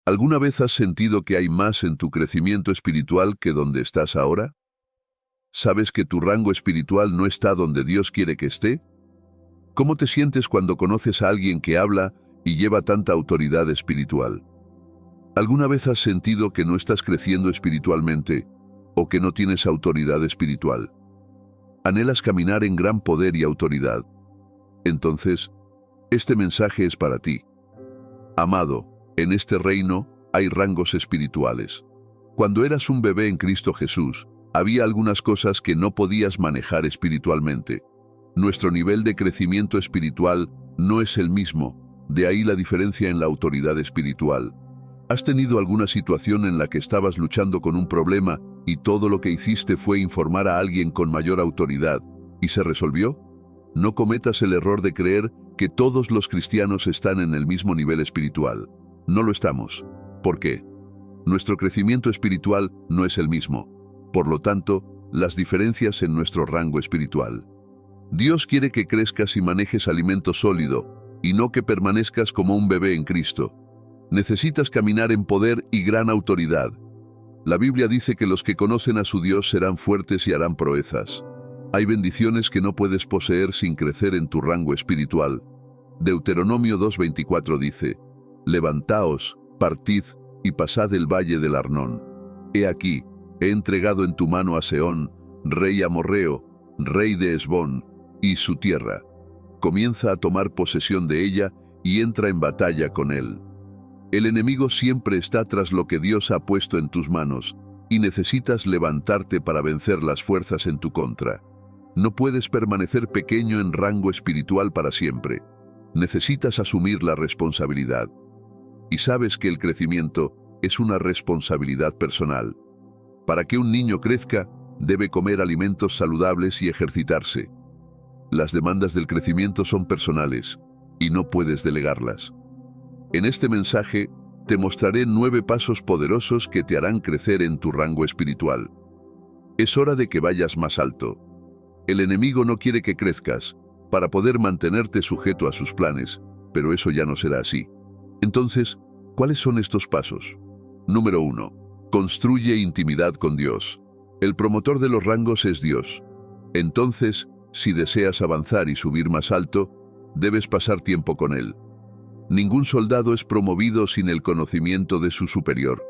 ¿Alguna vez has sentido que hay más en tu crecimiento espiritual que donde estás ahora? ¿Sabes que tu rango espiritual no está donde Dios quiere que esté? ¿Cómo te sientes cuando conoces a alguien que habla y lleva tanta autoridad espiritual? ¿Alguna vez has sentido que no estás creciendo espiritualmente o que no tienes autoridad espiritual? ¿Anhelas caminar en gran poder y autoridad? Entonces, este mensaje es para ti. Amado, en este reino hay rangos espirituales. Cuando eras un bebé en Cristo Jesús, había algunas cosas que no podías manejar espiritualmente. Nuestro nivel de crecimiento espiritual no es el mismo, de ahí la diferencia en la autoridad espiritual. ¿Has tenido alguna situación en la que estabas luchando con un problema y todo lo que hiciste fue informar a alguien con mayor autoridad y se resolvió? No cometas el error de creer que todos los cristianos están en el mismo nivel espiritual. No lo estamos. ¿Por qué? Nuestro crecimiento espiritual no es el mismo. Por lo tanto, las diferencias en nuestro rango espiritual. Dios quiere que crezcas y manejes alimento sólido, y no que permanezcas como un bebé en Cristo. Necesitas caminar en poder y gran autoridad. La Biblia dice que los que conocen a su Dios serán fuertes y harán proezas. Hay bendiciones que no puedes poseer sin crecer en tu rango espiritual. Deuteronomio 2:24 dice: Levantaos, partid y pasad el valle del Arnón. He aquí, he entregado en tu mano a Sehón, rey amorreo, rey de Hesbón, y su tierra. Comienza a tomar posesión de ella y entra en batalla con él. El enemigo siempre está tras lo que Dios ha puesto en tus manos, y necesitas levantarte para vencer las fuerzas en tu contra. No puedes permanecer pequeño en rango espiritual para siempre. Necesitas asumir la responsabilidad. Y sabes que el crecimiento es una responsabilidad personal. Para que un niño crezca, debe comer alimentos saludables y ejercitarse. Las demandas del crecimiento son personales, y no puedes delegarlas. En este mensaje, te mostraré 9 pasos poderosos que te harán crecer en tu rango espiritual. Es hora de que vayas más alto. El enemigo no quiere que crezcas, para poder mantenerte sujeto a sus planes, pero eso ya no será así. Entonces, ¿cuáles son estos pasos? Número 1. Construye intimidad con Dios. El promotor de los rangos es Dios. Entonces, si deseas avanzar y subir más alto, debes pasar tiempo con Él. Ningún soldado es promovido sin el conocimiento de su superior.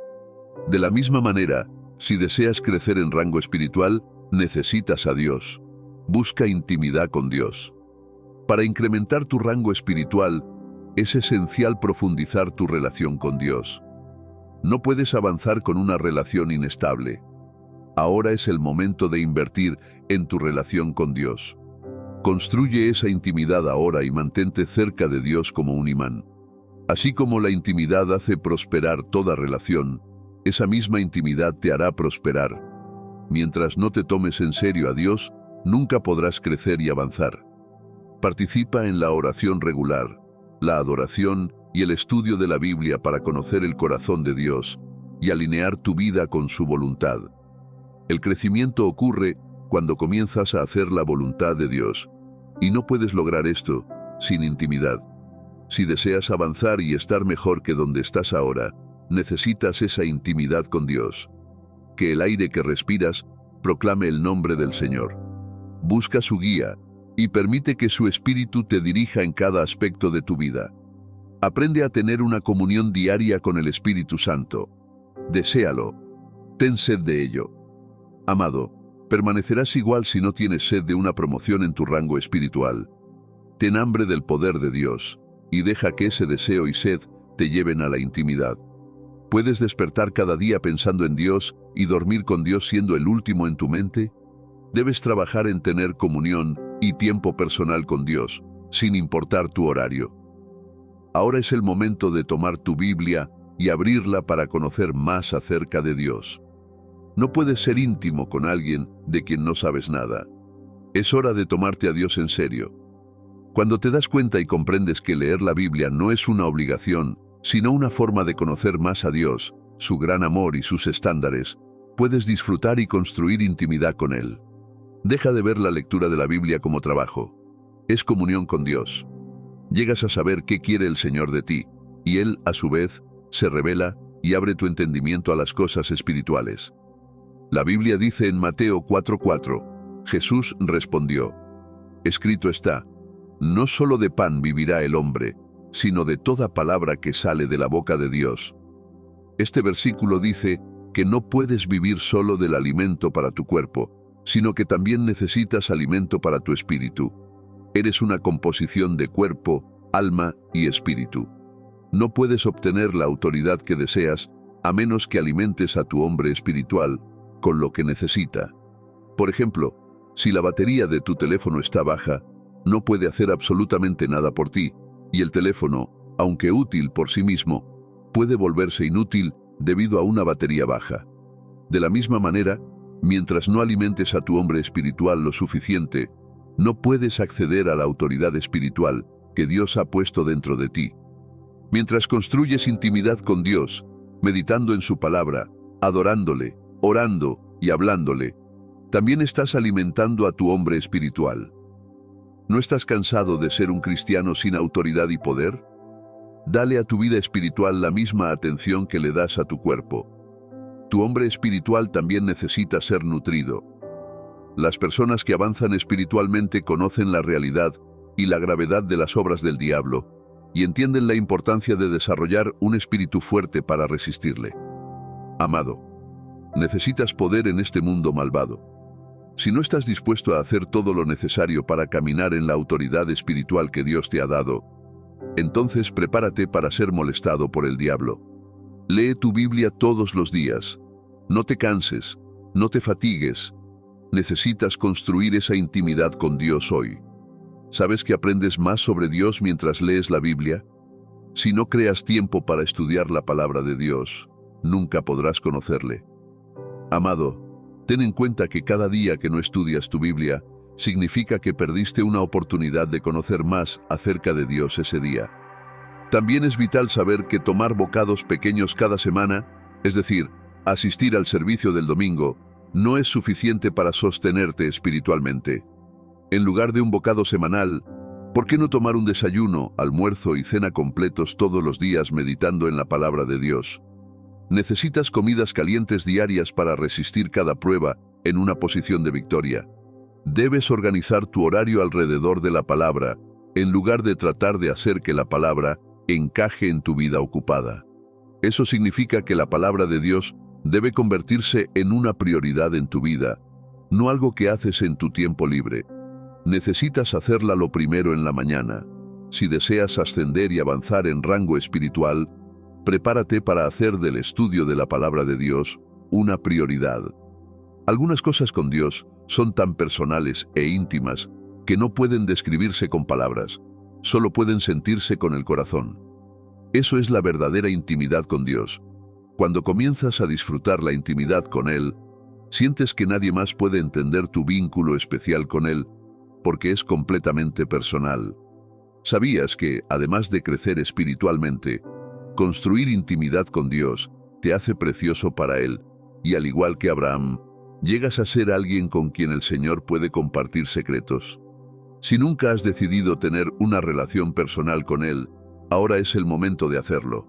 De la misma manera, si deseas crecer en rango espiritual, necesitas a Dios. Busca intimidad con Dios. Para incrementar tu rango espiritual, es esencial profundizar tu relación con Dios. No puedes avanzar con una relación inestable. Ahora es el momento de invertir en tu relación con Dios. Construye esa intimidad ahora y mantente cerca de Dios como un imán. Así como la intimidad hace prosperar toda relación, esa misma intimidad te hará prosperar. Mientras no te tomes en serio a Dios, nunca podrás crecer y avanzar. Participa en la oración regular, la adoración y el estudio de la Biblia para conocer el corazón de Dios y alinear tu vida con su voluntad. El crecimiento ocurre cuando comienzas a hacer la voluntad de Dios, y no puedes lograr esto sin intimidad. Si deseas avanzar y estar mejor que donde estás ahora, necesitas esa intimidad con Dios. Que el aire que respiras proclame el nombre del Señor. Busca su guía y permite que su espíritu te dirija en cada aspecto de tu vida. Aprende a tener una comunión diaria con el Espíritu Santo. Deséalo. Ten sed de ello. Amado, permanecerás igual si no tienes sed de una promoción en tu rango espiritual. Ten hambre del poder de Dios y deja que ese deseo y sed te lleven a la intimidad. ¿Puedes despertar cada día pensando en Dios y dormir con Dios siendo el último en tu mente? Debes trabajar en tener comunión y tiempo personal con Dios, sin importar tu horario. Ahora es el momento de tomar tu Biblia y abrirla para conocer más acerca de Dios. No puedes ser íntimo con alguien de quien no sabes nada. Es hora de tomarte a Dios en serio. Cuando te das cuenta y comprendes que leer la Biblia no es una obligación, sino una forma de conocer más a Dios, su gran amor y sus estándares, puedes disfrutar y construir intimidad con Él. Deja de ver la lectura de la Biblia como trabajo. Es comunión con Dios. Llegas a saber qué quiere el Señor de ti, y Él, a su vez, se revela y abre tu entendimiento a las cosas espirituales. La Biblia dice en Mateo 4:4, Jesús respondió, escrito está, no solo de pan vivirá el hombre, sino de toda palabra que sale de la boca de Dios. Este versículo dice que no puedes vivir solo del alimento para tu cuerpo, sino que también necesitas alimento para tu espíritu. Eres una composición de cuerpo, alma y espíritu. No puedes obtener la autoridad que deseas a menos que alimentes a tu hombre espiritual con lo que necesita. Por ejemplo, si la batería de tu teléfono está baja, no puede hacer absolutamente nada por ti, y el teléfono, aunque útil por sí mismo, puede volverse inútil debido a una batería baja. De la misma manera, mientras no alimentes a tu hombre espiritual lo suficiente, no puedes acceder a la autoridad espiritual que Dios ha puesto dentro de ti. Mientras construyes intimidad con Dios, meditando en su palabra, adorándole, orando y hablándole, también estás alimentando a tu hombre espiritual. ¿No estás cansado de ser un cristiano sin autoridad y poder? Dale a tu vida espiritual la misma atención que le das a tu cuerpo. Tu hombre espiritual también necesita ser nutrido. Las personas que avanzan espiritualmente conocen la realidad y la gravedad de las obras del diablo y entienden la importancia de desarrollar un espíritu fuerte para resistirle. Amado, necesitas poder en este mundo malvado. Si no estás dispuesto a hacer todo lo necesario para caminar en la autoridad espiritual que Dios te ha dado, entonces prepárate para ser molestado por el diablo. Lee tu Biblia todos los días. No te canses, no te fatigues. Necesitas construir esa intimidad con Dios hoy. ¿Sabes que aprendes más sobre Dios mientras lees la Biblia? Si no creas tiempo para estudiar la palabra de Dios, nunca podrás conocerle. Amado, ten en cuenta que cada día que no estudias tu Biblia, significa que perdiste una oportunidad de conocer más acerca de Dios ese día. También es vital saber que tomar bocados pequeños cada semana, es decir, asistir al servicio del domingo, no es suficiente para sostenerte espiritualmente. En lugar de un bocado semanal, ¿por qué no tomar un desayuno, almuerzo y cena completos todos los días meditando en la palabra de Dios? Necesitas comidas calientes diarias para resistir cada prueba en una posición de victoria. Debes organizar tu horario alrededor de la palabra, en lugar de tratar de hacer que la palabra encaje en tu vida ocupada. Eso significa que la palabra de Dios debe convertirse en una prioridad en tu vida, no algo que haces en tu tiempo libre. Necesitas hacerla lo primero en la mañana. Si deseas ascender y avanzar en rango espiritual, prepárate para hacer del estudio de la palabra de Dios una prioridad. Algunas cosas con Dios son tan personales e íntimas que no pueden describirse con palabras, solo pueden sentirse con el corazón. Eso es la verdadera intimidad con Dios. Cuando comienzas a disfrutar la intimidad con Él, sientes que nadie más puede entender tu vínculo especial con Él, porque es completamente personal. ¿Sabías que, además de crecer espiritualmente, construir intimidad con Dios te hace precioso para Él, y al igual que Abraham, llegas a ser alguien con quien el Señor puede compartir secretos? Si nunca has decidido tener una relación personal con Él, ahora es el momento de hacerlo.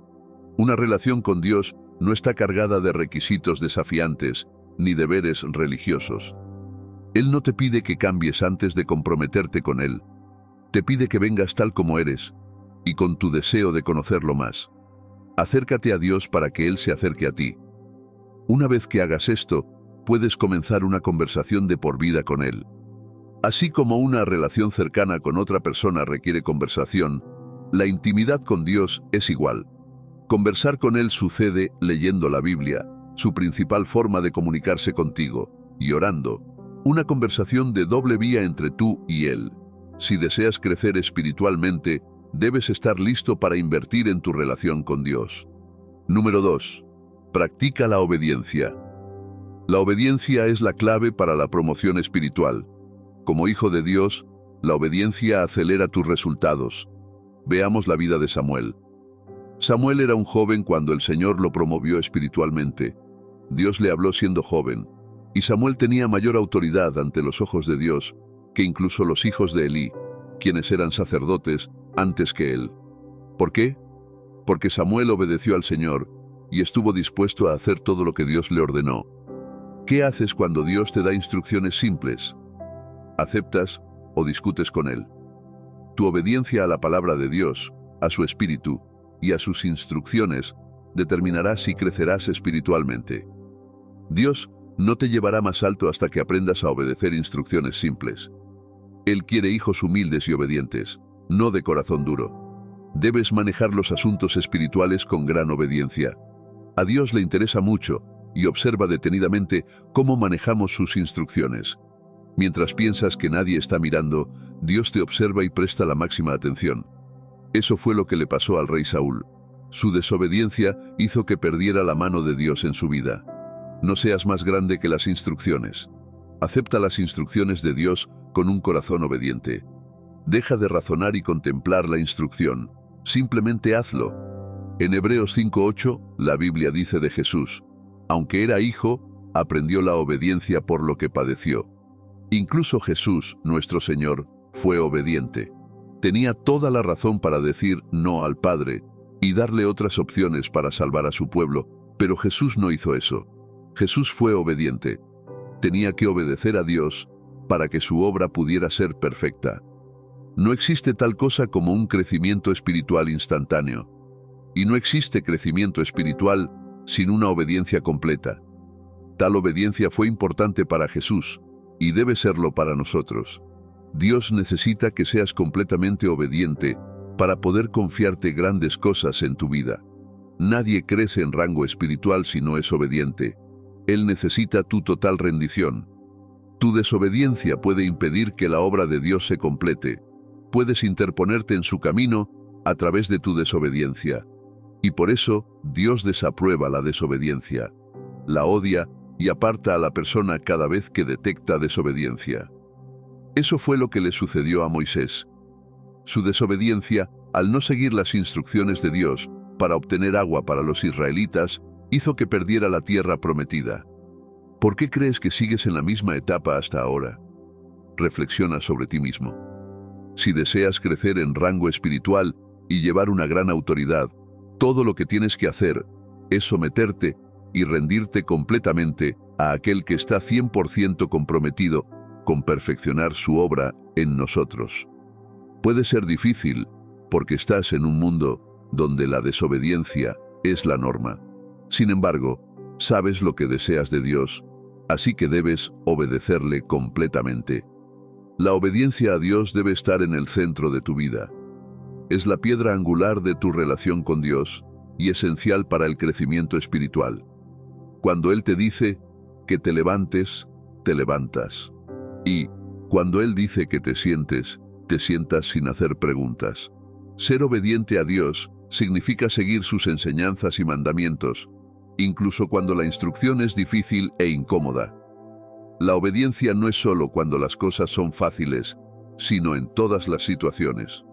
Una relación con Dios no está cargada de requisitos desafiantes ni deberes religiosos. Él no te pide que cambies antes de comprometerte con Él. Te pide que vengas tal como eres, y con tu deseo de conocerlo más. Acércate a Dios para que Él se acerque a ti. Una vez que hagas esto, puedes comenzar una conversación de por vida con Él. Así como una relación cercana con otra persona requiere conversación, la intimidad con Dios es igual. Conversar con Él sucede leyendo la Biblia, su principal forma de comunicarse contigo, y orando, una conversación de doble vía entre tú y Él. Si deseas crecer espiritualmente, debes estar listo para invertir en tu relación con Dios. Número 2. Practica la obediencia. La obediencia es la clave para la promoción espiritual. Como hijo de Dios, la obediencia acelera tus resultados. Veamos la vida de Samuel. Samuel era un joven cuando el Señor lo promovió espiritualmente. Dios le habló siendo joven, y Samuel tenía mayor autoridad ante los ojos de Dios que incluso los hijos de Elí, quienes eran sacerdotes antes que él. ¿Por qué? Porque Samuel obedeció al Señor y estuvo dispuesto a hacer todo lo que Dios le ordenó. ¿Qué haces cuando Dios te da instrucciones simples? ¿Aceptas o discutes con Él? Tu obediencia a la palabra de Dios, a su espíritu y a sus instrucciones determinará si crecerás espiritualmente. Dios no te llevará más alto hasta que aprendas a obedecer instrucciones simples. Él quiere hijos humildes y obedientes, no de corazón duro. Debes manejar los asuntos espirituales con gran obediencia. A Dios le interesa mucho y observa detenidamente cómo manejamos sus instrucciones. Mientras piensas que nadie está mirando, Dios te observa y presta la máxima atención. Eso fue lo que le pasó al rey Saúl. Su desobediencia hizo que perdiera la mano de Dios en su vida. No seas más grande que las instrucciones. Acepta las instrucciones de Dios con un corazón obediente. Deja de razonar y contemplar la instrucción. Simplemente hazlo. En Hebreos 5:8, la Biblia dice de Jesús: aunque era hijo, aprendió la obediencia por lo que padeció. Incluso Jesús, nuestro Señor, fue obediente. Tenía toda la razón para decir no al Padre y darle otras opciones para salvar a su pueblo, pero Jesús no hizo eso. Jesús fue obediente. Tenía que obedecer a Dios para que su obra pudiera ser perfecta. No existe tal cosa como un crecimiento espiritual instantáneo. Y no existe crecimiento espiritual sin una obediencia completa. Tal obediencia fue importante para Jesús y debe serlo para nosotros. Dios necesita que seas completamente obediente para poder confiarte grandes cosas en tu vida. Nadie crece en rango espiritual si no es obediente. Él necesita tu total rendición. Tu desobediencia puede impedir que la obra de Dios se complete. Puedes interponerte en su camino a través de tu desobediencia. Y por eso, Dios desaprueba la desobediencia. La odia y aparta a la persona cada vez que detecta desobediencia. Eso fue lo que le sucedió a Moisés. Su desobediencia, al no seguir las instrucciones de Dios para obtener agua para los israelitas, hizo que perdiera la tierra prometida. ¿Por qué crees que sigues en la misma etapa hasta ahora? Reflexiona sobre ti mismo. Si deseas crecer en rango espiritual y llevar una gran autoridad, todo lo que tienes que hacer es someterte y rendirte completamente a aquel que está 100% comprometido con perfeccionar su obra en nosotros. Puede ser difícil porque estás en un mundo donde la desobediencia es la norma. Sin embargo, sabes lo que deseas de Dios, así que debes obedecerle completamente. La obediencia a Dios debe estar en el centro de tu vida. Es la piedra angular de tu relación con Dios y esencial para el crecimiento espiritual. Cuando Él te dice que te levantes, te levantas. Y cuando Él dice que te sientas sin hacer preguntas. Ser obediente a Dios significa seguir sus enseñanzas y mandamientos, incluso cuando la instrucción es difícil e incómoda. La obediencia no es solo cuando las cosas son fáciles, sino en todas las situaciones.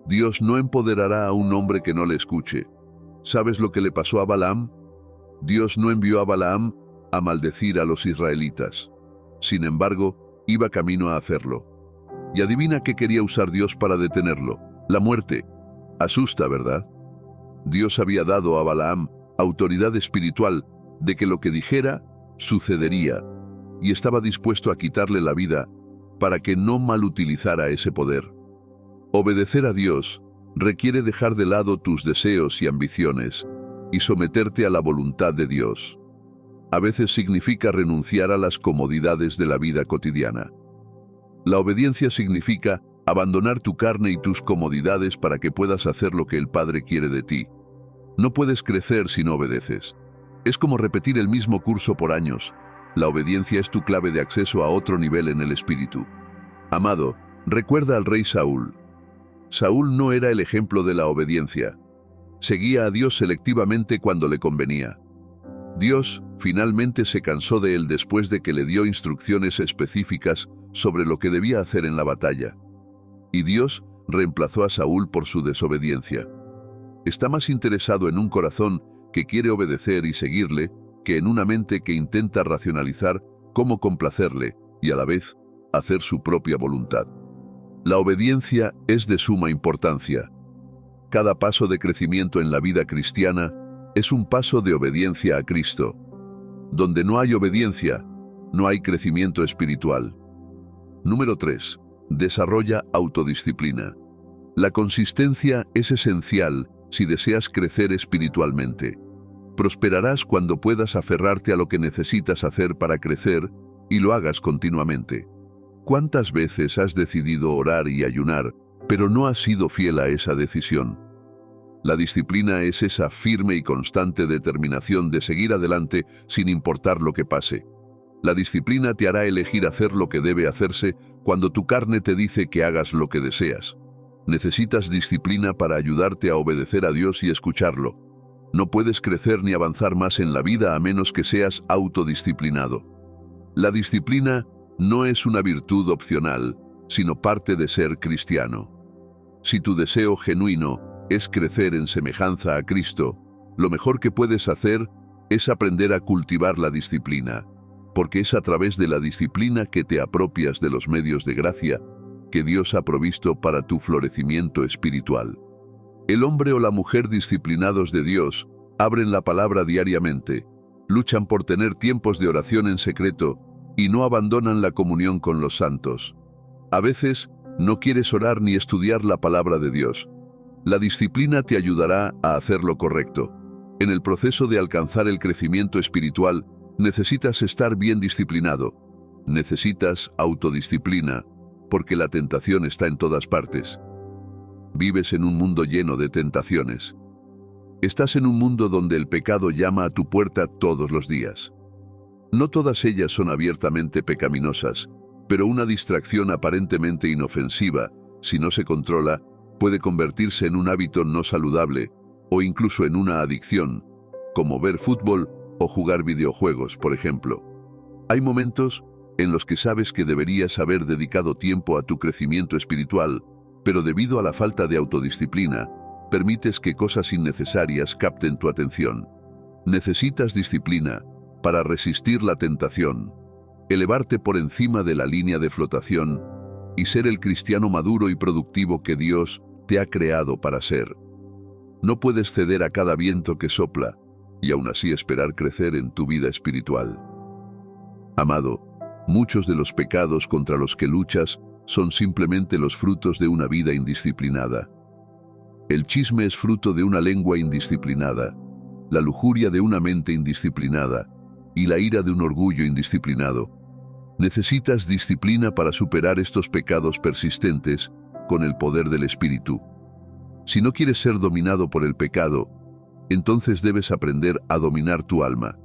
Dios no empoderará a un hombre que no le escuche. ¿Sabes lo que le pasó a Balaam? Dios no envió a Balaam a maldecir a los israelitas. Sin embargo, iba camino a hacerlo. Y adivina qué quería usar Dios para detenerlo: la muerte. Asusta, ¿verdad? Dios había dado a Balaam autoridad espiritual de que lo que dijera sucedería, y estaba dispuesto a quitarle la vida para que no malutilizara ese poder. Obedecer a Dios requiere dejar de lado tus deseos y ambiciones y someterte a la voluntad de Dios. A veces significa renunciar a las comodidades de la vida cotidiana. La obediencia significa abandonar tu carne y tus comodidades para que puedas hacer lo que el Padre quiere de ti. No puedes crecer si no obedeces. Es como repetir el mismo curso por años. La obediencia es tu clave de acceso a otro nivel en el espíritu. Amado, recuerda al rey Saúl. Saúl no era el ejemplo de la obediencia. Seguía a Dios selectivamente cuando le convenía. Dios finalmente se cansó de él después de que le dio instrucciones específicas sobre lo que debía hacer en la batalla. Y Dios reemplazó a Saúl por su desobediencia. Está más interesado en un corazón que quiere obedecer y seguirle que en una mente que intenta racionalizar cómo complacerle y a la vez hacer su propia voluntad. La obediencia es de suma importancia. Cada paso de crecimiento en la vida cristiana es un paso de obediencia a Cristo. Donde no hay obediencia, no hay crecimiento espiritual. Número 3. Desarrolla autodisciplina. La consistencia es esencial si deseas crecer espiritualmente. Prosperarás cuando puedas aferrarte a lo que necesitas hacer para crecer y lo hagas continuamente. ¿Cuántas veces has decidido orar y ayunar, pero no has sido fiel a esa decisión? La disciplina es esa firme y constante determinación de seguir adelante sin importar lo que pase. La disciplina te hará elegir hacer lo que debe hacerse cuando tu carne te dice que hagas lo que deseas. Necesitas disciplina para ayudarte a obedecer a Dios y escucharlo. No puedes crecer ni avanzar más en la vida a menos que seas autodisciplinado. La disciplina no es una virtud opcional, sino parte de ser cristiano. Si tu deseo genuino es crecer en semejanza a Cristo, lo mejor que puedes hacer es aprender a cultivar la disciplina, porque es a través de la disciplina que te apropias de los medios de gracia que Dios ha provisto para tu florecimiento espiritual. El hombre o la mujer disciplinados de Dios abren la palabra diariamente, luchan por tener tiempos de oración en secreto y no abandonan la comunión con los santos. A veces, no quieres orar ni estudiar la palabra de Dios. La disciplina te ayudará a hacer lo correcto. En el proceso de alcanzar el crecimiento espiritual, necesitas estar bien disciplinado. Necesitas autodisciplina, porque la tentación está en todas partes. Vives en un mundo lleno de tentaciones. Estás en un mundo donde el pecado llama a tu puerta todos los días. No todas ellas son abiertamente pecaminosas, pero una distracción aparentemente inofensiva, si no se controla, puede convertirse en un hábito no saludable o incluso en una adicción, como ver fútbol o jugar videojuegos, por ejemplo. Hay momentos en los que sabes que deberías haber dedicado tiempo a tu crecimiento espiritual, pero debido a la falta de autodisciplina, permites que cosas innecesarias capten tu atención. Necesitas disciplina para resistir la tentación, elevarte por encima de la línea de flotación y ser el cristiano maduro y productivo que Dios te ha creado para ser. No puedes ceder a cada viento que sopla y aún así esperar crecer en tu vida espiritual. Amado, muchos de los pecados contra los que luchas son simplemente los frutos de una vida indisciplinada. El chisme es fruto de una lengua indisciplinada, la lujuria de una mente indisciplinada y la ira de un orgullo indisciplinado. Necesitas disciplina para superar estos pecados persistentes con el poder del Espíritu. Si no quieres ser dominado por el pecado, entonces debes aprender a dominar tu alma.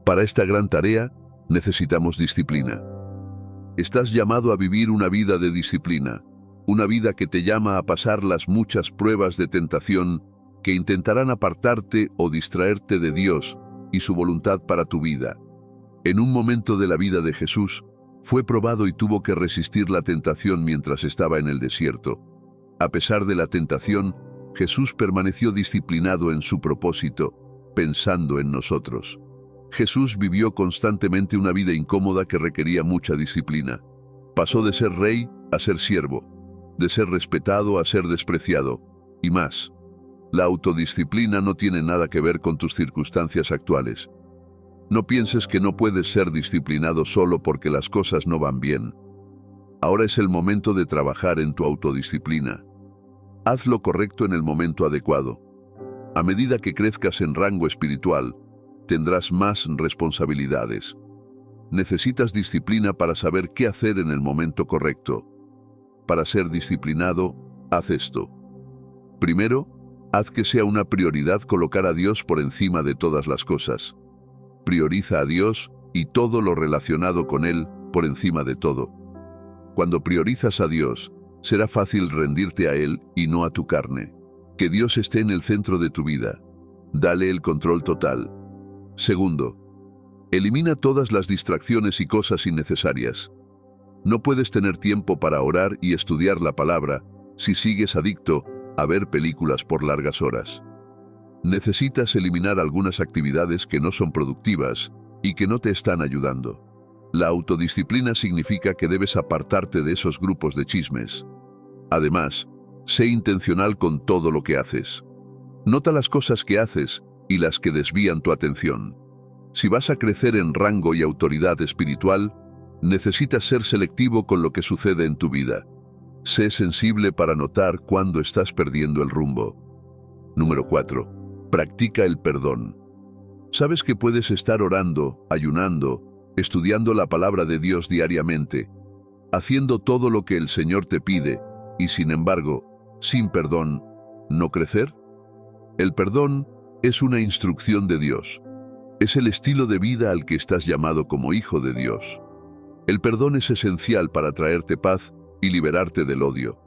Para esta gran tarea, necesitamos disciplina. Estás llamado a vivir una vida de disciplina, una vida que te llama a pasar las muchas pruebas de tentación que intentarán apartarte o distraerte de Dios y su voluntad para tu vida. En un momento de la vida de Jesús, fue probado y tuvo que resistir la tentación mientras estaba en el desierto. A pesar de la tentación, Jesús permaneció disciplinado en su propósito, pensando en nosotros. Jesús vivió constantemente una vida incómoda que requería mucha disciplina. Pasó de ser rey a ser siervo, de ser respetado a ser despreciado, y más. La autodisciplina no tiene nada que ver con tus circunstancias actuales. No pienses que no puedes ser disciplinado solo porque las cosas no van bien. Ahora es el momento de trabajar en tu autodisciplina. Haz lo correcto en el momento adecuado. A medida que crezcas en rango espiritual, tendrás más responsabilidades. Necesitas disciplina para saber qué hacer en el momento correcto. Para ser disciplinado, haz esto. Primero, haz que sea una prioridad colocar a Dios por encima de todas las cosas. Prioriza a Dios y todo lo relacionado con Él por encima de todo. Cuando priorizas a Dios, será fácil rendirte a Él y no a tu carne. Que Dios esté en el centro de tu vida. Dale el control total. Segundo, elimina todas las distracciones y cosas innecesarias. No puedes tener tiempo para orar y estudiar la palabra si sigues adicto a ver películas por largas horas. Necesitas eliminar algunas actividades que no son productivas y que no te están ayudando. La autodisciplina significa que debes apartarte de esos grupos de chismes. Además, sé intencional con todo lo que haces. Nota las cosas que haces y las que desvían tu atención. Si vas a crecer en rango y autoridad espiritual, necesitas ser selectivo con lo que sucede en tu vida. Sé sensible para notar cuándo estás perdiendo el rumbo. Número 4. Practica el perdón. Sabes que puedes estar orando, ayunando, estudiando la palabra de Dios diariamente, haciendo todo lo que el Señor te pide, y sin embargo, sin perdón, ¿no crecer? El perdón es una instrucción de Dios. Es el estilo de vida al que estás llamado como hijo de Dios. El perdón es esencial para traerte paz y liberarte del odio.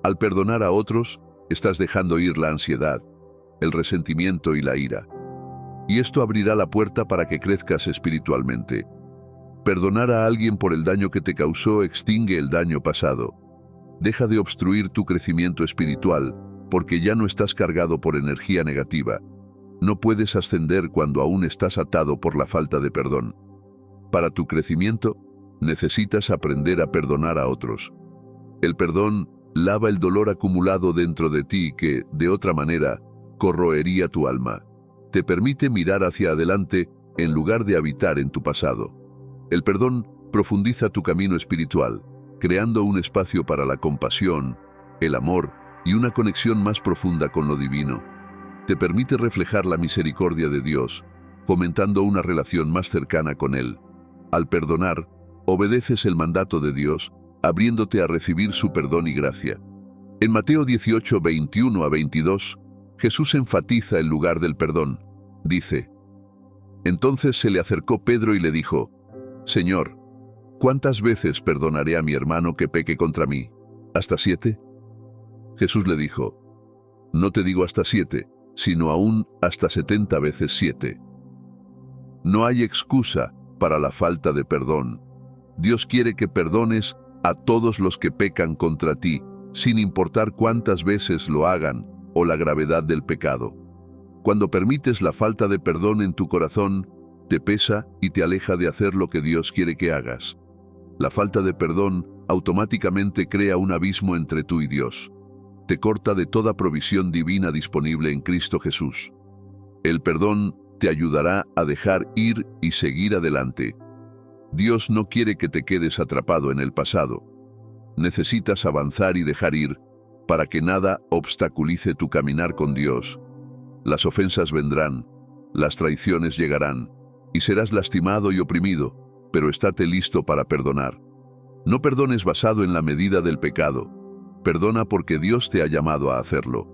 Al perdonar a otros, estás dejando ir la ansiedad, el resentimiento y la ira. Y esto abrirá la puerta para que crezcas espiritualmente. Perdonar a alguien por el daño que te causó extingue el daño pasado. Deja de obstruir tu crecimiento espiritual, porque ya no estás cargado por energía negativa. No puedes ascender cuando aún estás atado por la falta de perdón. Para tu crecimiento, necesitas aprender a perdonar a otros. El perdón lava el dolor acumulado dentro de ti que, de otra manera, corroería tu alma. Te permite mirar hacia adelante en lugar de habitar en tu pasado. El perdón profundiza tu camino espiritual, creando un espacio para la compasión, el amor y una conexión más profunda con lo divino. Te permite reflejar la misericordia de Dios, fomentando una relación más cercana con Él. Al perdonar, obedeces el mandato de Dios, abriéndote a recibir su perdón y gracia. En Mateo 18, 21 a 22, Jesús enfatiza el lugar del perdón. Dice: Entonces se le acercó Pedro y le dijo: Señor, ¿cuántas veces perdonaré a mi hermano que peque contra mí? ¿Hasta 7? Jesús le dijo: No te digo hasta 7, sino aún hasta 70 veces 7. No hay excusa para la falta de perdón. Dios quiere que perdones a todos los que pecan contra ti, sin importar cuántas veces lo hagan o la gravedad del pecado. Cuando permites la falta de perdón en tu corazón, te pesa y te aleja de hacer lo que Dios quiere que hagas. La falta de perdón automáticamente crea un abismo entre tú y Dios. Te corta de toda provisión divina disponible en Cristo Jesús. El perdón te ayudará a dejar ir y seguir adelante. Dios no quiere que te quedes atrapado en el pasado. Necesitas avanzar y dejar ir para que nada obstaculice tu caminar con Dios. Las ofensas vendrán, las traiciones llegarán, y serás lastimado y oprimido, pero estate listo para perdonar. No perdones basado en la medida del pecado. Perdona porque Dios te ha llamado a hacerlo.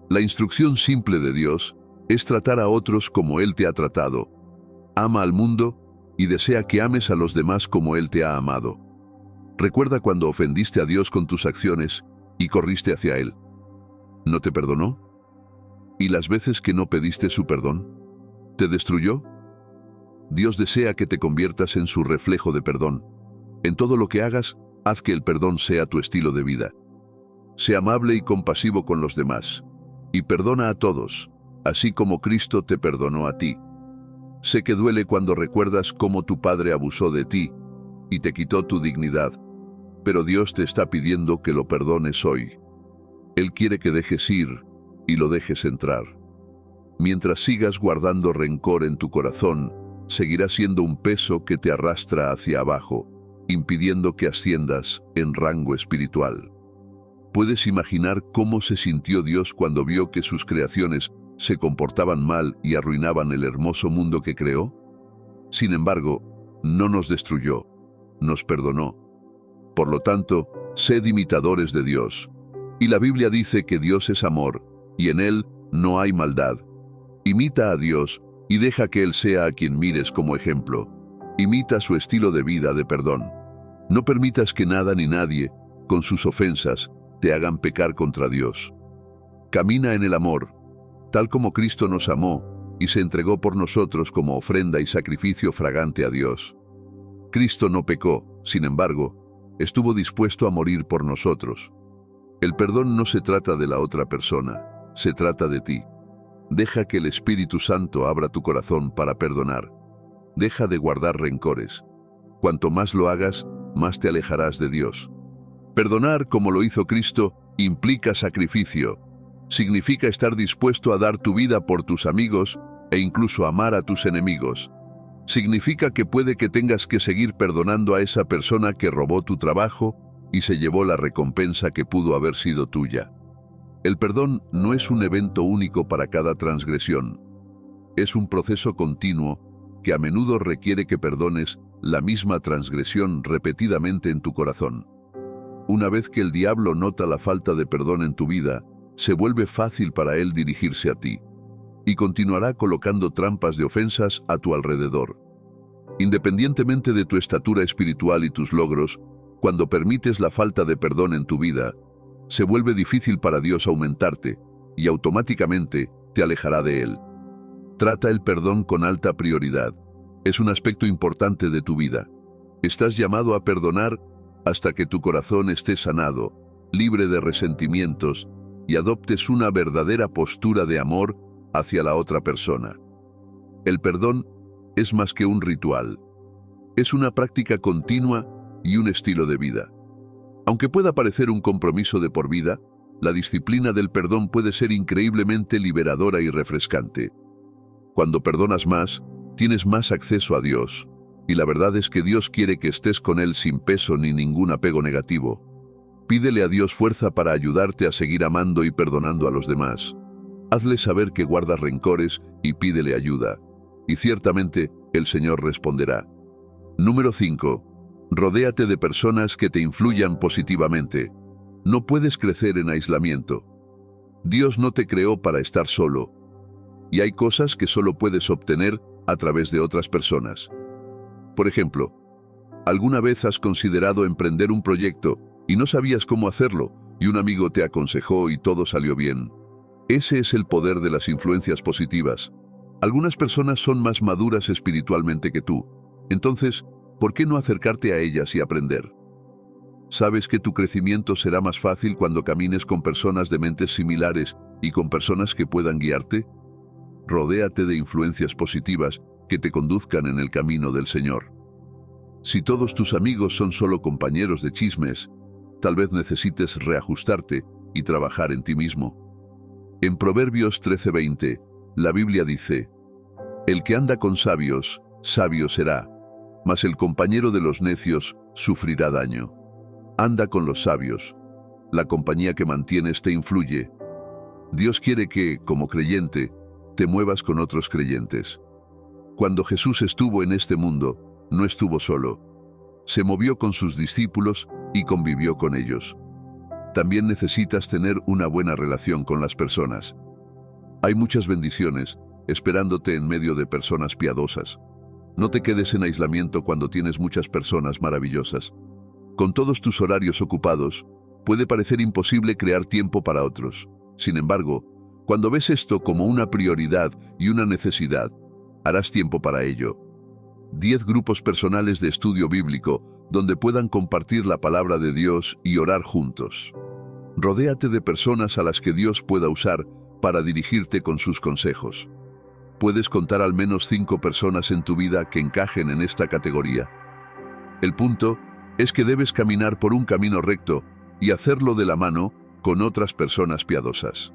La instrucción simple de Dios es tratar a otros como Él te ha tratado. Ama al mundo y desea que ames a los demás como Él te ha amado. Recuerda cuando ofendiste a Dios con tus acciones y corriste hacia Él. ¿No te perdonó? ¿Y las veces que no pediste su perdón? ¿Te destruyó? Dios desea que te conviertas en su reflejo de perdón. En todo lo que hagas, haz que el perdón sea tu estilo de vida. Sé amable y compasivo con los demás, y perdona a todos, así como Cristo te perdonó a ti. Sé que duele cuando recuerdas cómo tu padre abusó de ti y te quitó tu dignidad, pero Dios te está pidiendo que lo perdones hoy. Él quiere que dejes ir y lo dejes entrar. Mientras sigas guardando rencor en tu corazón, seguirá siendo un peso que te arrastra hacia abajo, impidiendo que asciendas en rango espiritual. ¿Puedes imaginar cómo se sintió Dios cuando vio que sus creaciones se comportaban mal y arruinaban el hermoso mundo que creó? Sin embargo, no nos destruyó, nos perdonó. Por lo tanto, sed imitadores de Dios. Y la Biblia dice que Dios es amor, y en Él no hay maldad. Imita a Dios y deja que Él sea a quien mires como ejemplo. Imita su estilo de vida de perdón. No permitas que nada ni nadie, con sus ofensas, te hagan pecar contra Dios. Camina en el amor, tal como Cristo nos amó y se entregó por nosotros como ofrenda y sacrificio fragante a Dios. Cristo no pecó, sin embargo, estuvo dispuesto a morir por nosotros. El perdón no se trata de la otra persona, se trata de ti. Deja que el Espíritu Santo abra tu corazón para perdonar. Deja de guardar rencores. Cuanto más lo hagas, más te alejarás de Dios. Perdonar, como lo hizo Cristo, implica sacrificio. Significa estar dispuesto a dar tu vida por tus amigos e incluso amar a tus enemigos. Significa que puede que tengas que seguir perdonando a esa persona que robó tu trabajo y se llevó la recompensa que pudo haber sido tuya. El perdón no es un evento único para cada transgresión. Es un proceso continuo que a menudo requiere que perdones la misma transgresión repetidamente en tu corazón. Una vez que el diablo nota la falta de perdón en tu vida, se vuelve fácil para él dirigirse a ti y continuará colocando trampas de ofensas a tu alrededor. Independientemente de tu estatura espiritual y tus logros, cuando permites la falta de perdón en tu vida, se vuelve difícil para Dios aumentarte y automáticamente te alejará de Él. Trata el perdón con alta prioridad. Es un aspecto importante de tu vida. Estás llamado a perdonar hasta que tu corazón esté sanado, libre de resentimientos y adoptes una verdadera postura de amor hacia la otra persona. El perdón es más que un ritual. Es una práctica continua y un estilo de vida. Aunque pueda parecer un compromiso de por vida, la disciplina del perdón puede ser increíblemente liberadora y refrescante. Cuando perdonas más, tienes más acceso a Dios, y la verdad es que Dios quiere que estés con Él sin peso ni ningún apego negativo. Pídele a Dios fuerza para ayudarte a seguir amando y perdonando a los demás. Hazle saber que guardas rencores y pídele ayuda, y ciertamente el Señor responderá. Número 5. Rodéate de personas que te influyan positivamente. No puedes crecer en aislamiento. Dios no te creó para estar solo, y hay cosas que solo puedes obtener a través de otras personas. Por ejemplo, ¿alguna vez has considerado emprender un proyecto y no sabías cómo hacerlo, y un amigo te aconsejó y todo salió bien? Ese es el poder de las influencias positivas. Algunas personas son más maduras espiritualmente que tú. Entonces, ¿por qué no acercarte a ellas y aprender? ¿Sabes que tu crecimiento será más fácil cuando camines con personas de mentes similares y con personas que puedan guiarte? Rodéate de influencias positivas que te conduzcan en el camino del Señor. Si todos tus amigos son solo compañeros de chismes, tal vez necesites reajustarte y trabajar en ti mismo. En Proverbios 13:20, la Biblia dice: El que anda con sabios, sabio será, mas el compañero de los necios sufrirá daño. Anda con los sabios. La compañía que mantienes te influye. Dios quiere que, como creyente, te muevas con otros creyentes. Cuando Jesús estuvo en este mundo, no estuvo solo. Se movió con sus discípulos y convivió con ellos. También necesitas tener una buena relación con las personas. Hay muchas bendiciones esperándote en medio de personas piadosas. No te quedes en aislamiento cuando tienes muchas personas maravillosas. Con todos tus horarios ocupados, puede parecer imposible crear tiempo para otros. Sin embargo, cuando ves esto como una prioridad y una necesidad, harás tiempo para ello. 10 grupos personales de estudio bíblico donde puedan compartir la palabra de Dios y orar juntos. Rodéate de personas a las que Dios pueda usar para dirigirte con sus consejos. Puedes contar al menos 5 personas en tu vida que encajen en esta categoría. El punto es que debes caminar por un camino recto y hacerlo de la mano con otras personas piadosas.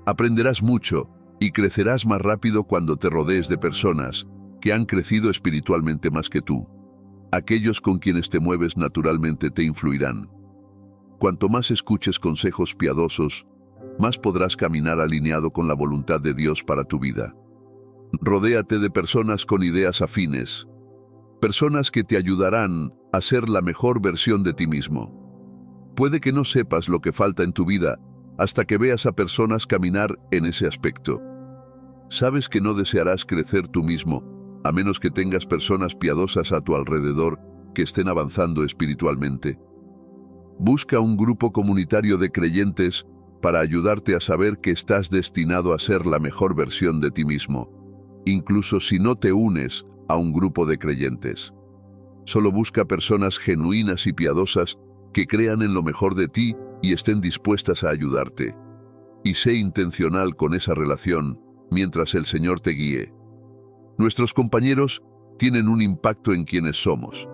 Aprenderás mucho y crecerás más rápido cuando te rodees de personas que han crecido espiritualmente más que tú. Aquellos con quienes te mueves naturalmente te influirán. Cuanto más escuches consejos piadosos, más podrás caminar alineado con la voluntad de Dios para tu vida. Rodéate de personas con ideas afines, personas que te ayudarán a ser la mejor versión de ti mismo. Puede que no sepas lo que falta en tu vida hasta que veas a personas caminar en ese aspecto. Sabes que no desearás crecer tú mismo, a menos que tengas personas piadosas a tu alrededor que estén avanzando espiritualmente. Busca un grupo comunitario de creyentes para ayudarte a saber que estás destinado a ser la mejor versión de ti mismo, incluso si no te unes a un grupo de creyentes. Solo busca personas genuinas y piadosas que crean en lo mejor de ti y estén dispuestas a ayudarte. Y sé intencional con esa relación mientras el Señor te guíe. Nuestros compañeros tienen un impacto en quienes somos.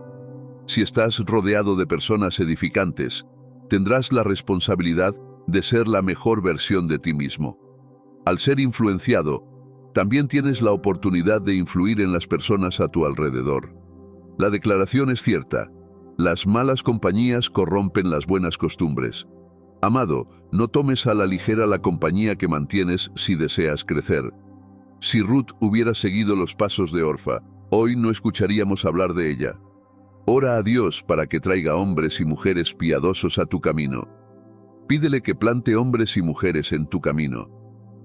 Si estás rodeado de personas edificantes, tendrás la responsabilidad de ser la mejor versión de ti mismo. Al ser influenciado, también tienes la oportunidad de influir en las personas a tu alrededor. La declaración es cierta: las malas compañías corrompen las buenas costumbres. Amado, no tomes a la ligera la compañía que mantienes si deseas crecer. Si Ruth hubiera seguido los pasos de Orfa, hoy no escucharíamos hablar de ella. Ora a Dios para que traiga hombres y mujeres piadosos a tu camino. Pídele que plante hombres y mujeres en tu camino.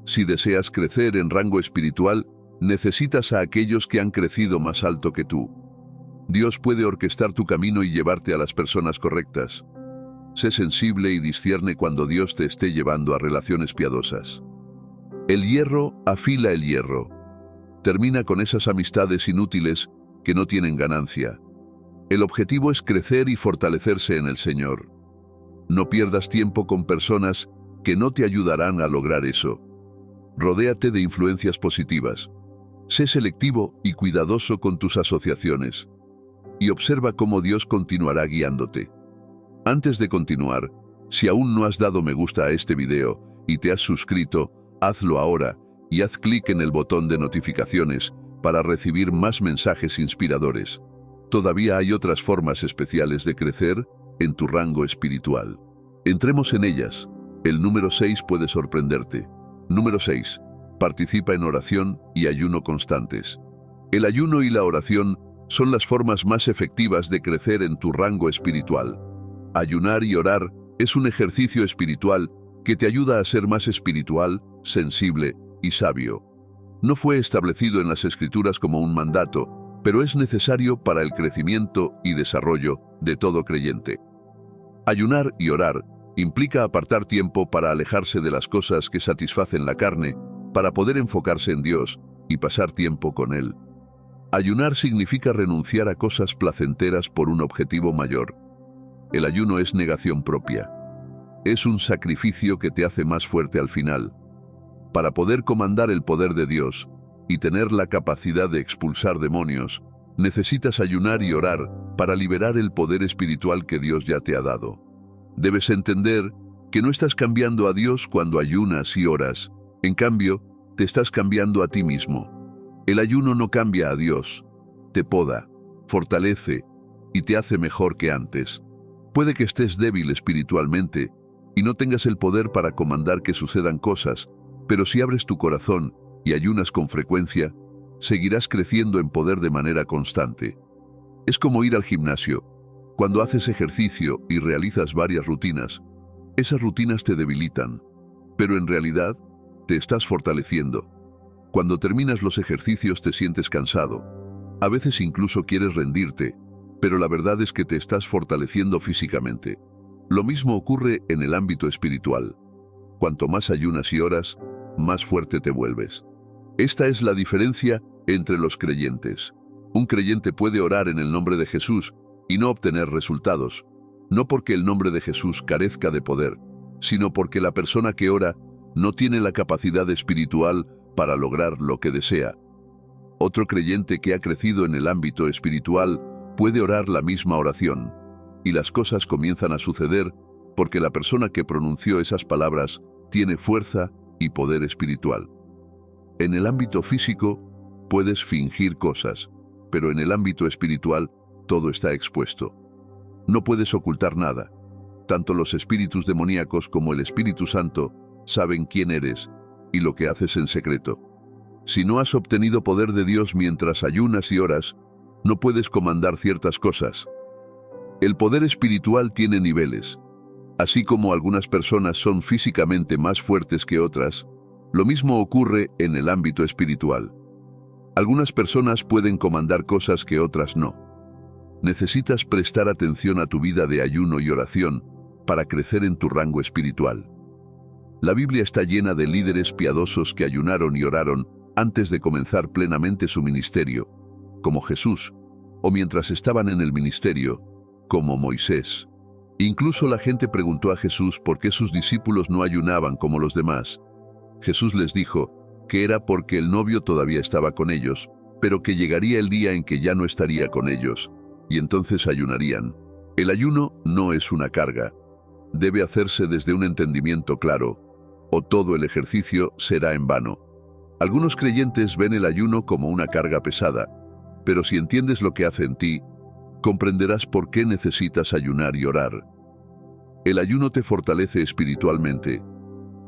Si deseas crecer en rango espiritual, necesitas a aquellos que han crecido más alto que tú. Dios puede orquestar tu camino y llevarte a las personas correctas. Sé sensible y discierne cuando Dios te esté llevando a relaciones piadosas. El hierro afila el hierro. Termina con esas amistades inútiles que no tienen ganancia. El objetivo es crecer y fortalecerse en el Señor. No pierdas tiempo con personas que no te ayudarán a lograr eso. Rodéate de influencias positivas. Sé selectivo y cuidadoso con tus asociaciones. Y observa cómo Dios continuará guiándote. Antes de continuar, si aún no has dado me gusta a este video y te has suscrito, hazlo ahora y haz clic en el botón de notificaciones para recibir más mensajes inspiradores. Todavía hay otras formas especiales de crecer en tu rango espiritual. Entremos en ellas. El número 6 puede sorprenderte. Número 6. Participa en oración y ayuno constantes. El ayuno y la oración son las formas más efectivas de crecer en tu rango espiritual. Ayunar y orar es un ejercicio espiritual que te ayuda a ser más espiritual, sensible y sabio. No fue establecido en las Escrituras como un mandato, pero es necesario para el crecimiento y desarrollo de todo creyente. Ayunar y orar implica apartar tiempo para alejarse de las cosas que satisfacen la carne, para poder enfocarse en Dios y pasar tiempo con Él. Ayunar significa renunciar a cosas placenteras por un objetivo mayor. El ayuno es negación propia. Es un sacrificio que te hace más fuerte al final. Para poder comandar el poder de Dios y tener la capacidad de expulsar demonios, necesitas ayunar y orar para liberar el poder espiritual que Dios ya te ha dado. Debes entender que no estás cambiando a Dios cuando ayunas y oras. En cambio, te estás cambiando a ti mismo. El ayuno no cambia a Dios, te poda, fortalece y te hace mejor que antes. Puede que estés débil espiritualmente y no tengas el poder para comandar que sucedan cosas, pero si abres tu corazón y ayunas con frecuencia, seguirás creciendo en poder de manera constante. Es como ir al gimnasio. Cuando haces ejercicio y realizas varias rutinas, esas rutinas te debilitan, pero en realidad te estás fortaleciendo. Cuando terminas los ejercicios te sientes cansado. A veces incluso quieres rendirte, pero la verdad es que te estás fortaleciendo físicamente. Lo mismo ocurre en el ámbito espiritual. Cuanto más ayunas y oras, más fuerte te vuelves. Esta es la diferencia entre los creyentes. Un creyente puede orar en el nombre de Jesús y no obtener resultados, no porque el nombre de Jesús carezca de poder, sino porque la persona que ora no tiene la capacidad espiritual para lograr lo que desea. Otro creyente que ha crecido en el ámbito espiritual puede orar la misma oración, y las cosas comienzan a suceder porque la persona que pronunció esas palabras tiene fuerza y poder espiritual. En el ámbito físico puedes fingir cosas, pero en el ámbito espiritual todo está expuesto. No puedes ocultar nada. Tanto los espíritus demoníacos como el Espíritu Santo saben quién eres y lo que haces en secreto. Si no has obtenido poder de Dios mientras ayunas y oras, no puedes comandar ciertas cosas. El poder espiritual tiene niveles. Así como algunas personas son físicamente más fuertes que otras, lo mismo ocurre en el ámbito espiritual. Algunas personas pueden comandar cosas que otras no. Necesitas prestar atención a tu vida de ayuno y oración para crecer en tu rango espiritual. La Biblia está llena de líderes piadosos que ayunaron y oraron antes de comenzar plenamente su ministerio, como Jesús, o mientras estaban en el ministerio, como Moisés. Incluso la gente preguntó a Jesús por qué sus discípulos no ayunaban como los demás. Jesús les dijo que era porque el novio todavía estaba con ellos, pero que llegaría el día en que ya no estaría con ellos, y entonces ayunarían. El ayuno no es una carga. debe hacerse desde un entendimiento claro, o todo el ejercicio será en vano. Algunos creyentes ven el ayuno como una carga pesada, pero si entiendes lo que hace en ti, comprenderás por qué necesitas ayunar y orar. El ayuno te fortalece espiritualmente.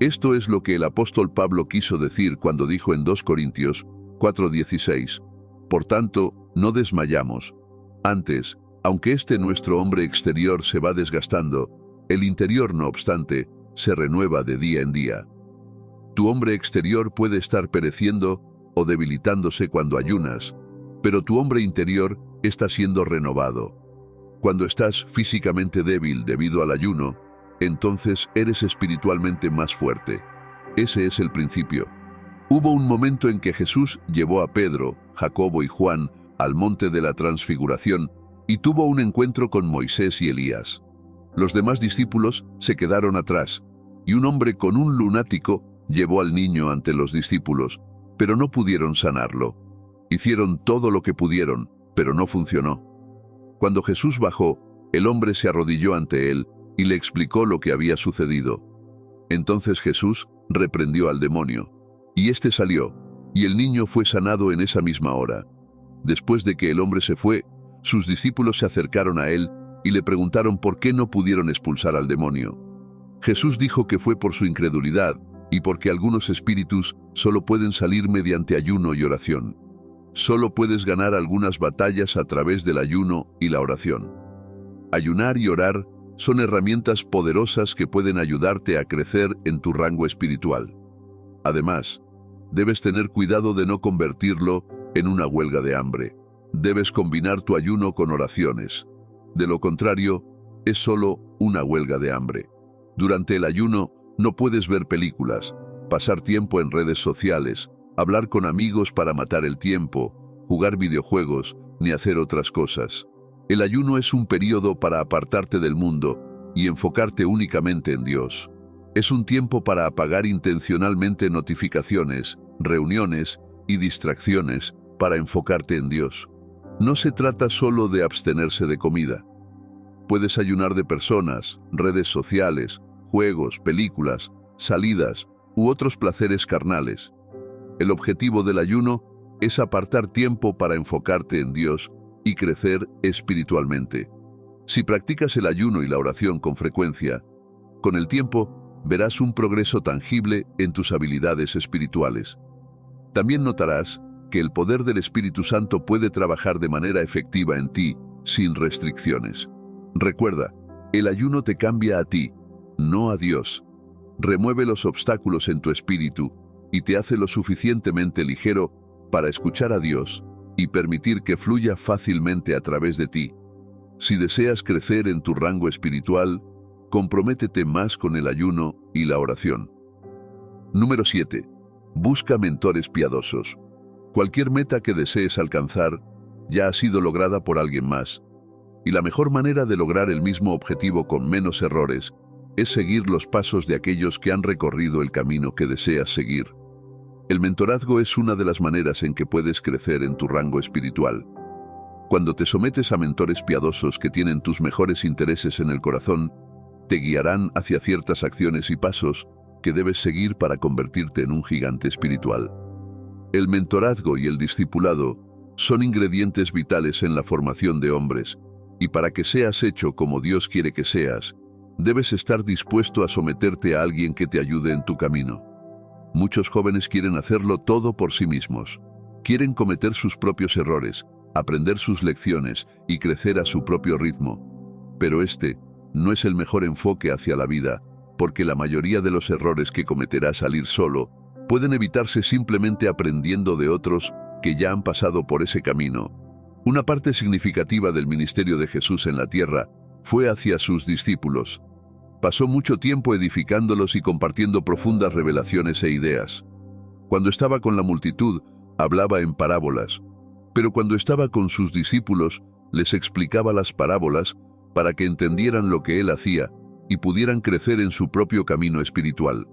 Esto es lo que el apóstol Pablo quiso decir cuando dijo en 2 Corintios 4:16, por tanto, no desmayamos. Antes, aunque este nuestro hombre exterior se va desgastando, el interior, no obstante, se renueva de día en día. Tu hombre exterior puede estar pereciendo o debilitándose cuando ayunas, pero tu hombre interior está siendo renovado. Cuando estás físicamente débil debido al ayuno, entonces eres espiritualmente más fuerte. Ese es el principio. Hubo un momento en que Jesús llevó a Pedro, Jacobo y Juan al monte de la Transfiguración y tuvo un encuentro con Moisés y Elías. Los demás discípulos se quedaron atrás, y un hombre con un lunático llevó al niño ante los discípulos, pero no pudieron sanarlo. Hicieron todo lo que pudieron, pero no funcionó. Cuando Jesús bajó, el hombre se arrodilló ante él y le explicó lo que había sucedido. Entonces Jesús reprendió al demonio, y éste salió, y el niño fue sanado en esa misma hora. Después de que el hombre se fue, sus discípulos se acercaron a él y le preguntaron por qué no pudieron expulsar al demonio. Jesús dijo que fue por su incredulidad y porque algunos espíritus solo pueden salir mediante ayuno y oración. Solo puedes ganar algunas batallas a través del ayuno y la oración. Ayunar y orar son herramientas poderosas que pueden ayudarte a crecer en tu rango espiritual. Además, debes tener cuidado de no convertirlo en una huelga de hambre. Debes combinar tu ayuno con oraciones. De lo contrario, es solo una huelga de hambre. Durante el ayuno, no puedes ver películas, pasar tiempo en redes sociales, hablar con amigos para matar el tiempo, jugar videojuegos, ni hacer otras cosas. El ayuno es un período para apartarte del mundo y enfocarte únicamente en Dios. Es un tiempo para apagar intencionalmente notificaciones, reuniones y distracciones para enfocarte en Dios. No se trata solo de abstenerse de comida. Puedes ayunar de personas, redes sociales, juegos, películas, salidas u otros placeres carnales. El objetivo del ayuno es apartar tiempo para enfocarte en Dios y crecer espiritualmente. Si practicas el ayuno y la oración con frecuencia, con el tiempo verás un progreso tangible en tus habilidades espirituales. También notarás que el poder del Espíritu Santo puede trabajar de manera efectiva en ti, sin restricciones. Recuerda, el ayuno te cambia a ti, no a Dios. Remueve los obstáculos en tu espíritu y te hace lo suficientemente ligero para escuchar a Dios y permitir que fluya fácilmente a través de ti. Si deseas crecer en tu rango espiritual, comprométete más con el ayuno y la oración. Número 7. Busca mentores piadosos. Cualquier meta que desees alcanzar ya ha sido lograda por alguien más, y la mejor manera de lograr el mismo objetivo con menos errores es seguir los pasos de aquellos que han recorrido el camino que deseas seguir. El mentorazgo es una de las maneras en que puedes crecer en tu rango espiritual. Cuando te sometes a mentores piadosos que tienen tus mejores intereses en el corazón, te guiarán hacia ciertas acciones y pasos que debes seguir para convertirte en un gigante espiritual. El mentorazgo y el discipulado son ingredientes vitales en la formación de hombres, y para que seas hecho como Dios quiere que seas, debes estar dispuesto a someterte a alguien que te ayude en tu camino. Muchos jóvenes quieren hacerlo todo por sí mismos. Quieren cometer sus propios errores, aprender sus lecciones y crecer a su propio ritmo. Pero este no es el mejor enfoque hacia la vida, porque la mayoría de los errores que cometerás al ir solo pueden evitarse simplemente aprendiendo de otros que ya han pasado por ese camino. Una parte significativa del ministerio de Jesús en la tierra fue hacia sus discípulos. Pasó mucho tiempo edificándolos y compartiendo profundas revelaciones e ideas. Cuando estaba con la multitud, hablaba en parábolas, pero cuando estaba con sus discípulos, les explicaba las parábolas para que entendieran lo que él hacía y pudieran crecer en su propio camino espiritual.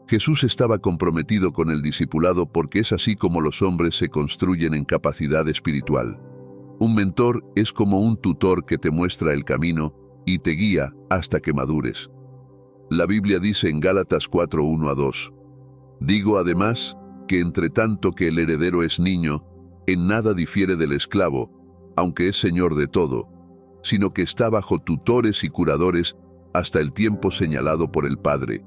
Jesús estaba comprometido con el discipulado porque es así como los hombres se construyen en capacidad espiritual. Un mentor es como un tutor que te muestra el camino y te guía hasta que madures. La Biblia dice en Gálatas 4:1-2, digo además que entre tanto que el heredero es niño, en nada difiere del esclavo, aunque es señor de todo, sino que está bajo tutores y curadores hasta el tiempo señalado por el Padre.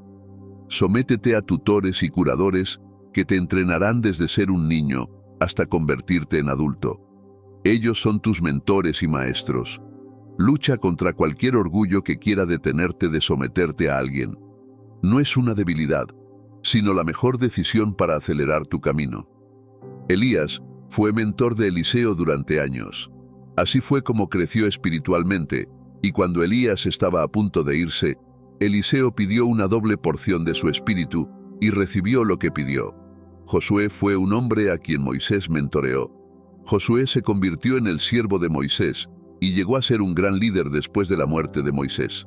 Sométete a tutores y curadores que te entrenarán desde ser un niño hasta convertirte en adulto. Ellos son tus mentores y maestros. Lucha contra cualquier orgullo que quiera detenerte de someterte a alguien. No es una debilidad, sino la mejor decisión para acelerar tu camino. Elías fue mentor de Eliseo durante años. Así fue como creció espiritualmente, y cuando Elías estaba a punto de irse, Eliseo pidió una doble porción de su espíritu y recibió lo que pidió. Josué fue un hombre a quien Moisés mentoreó. Josué se convirtió en el siervo de Moisés y llegó a ser un gran líder después de la muerte de Moisés.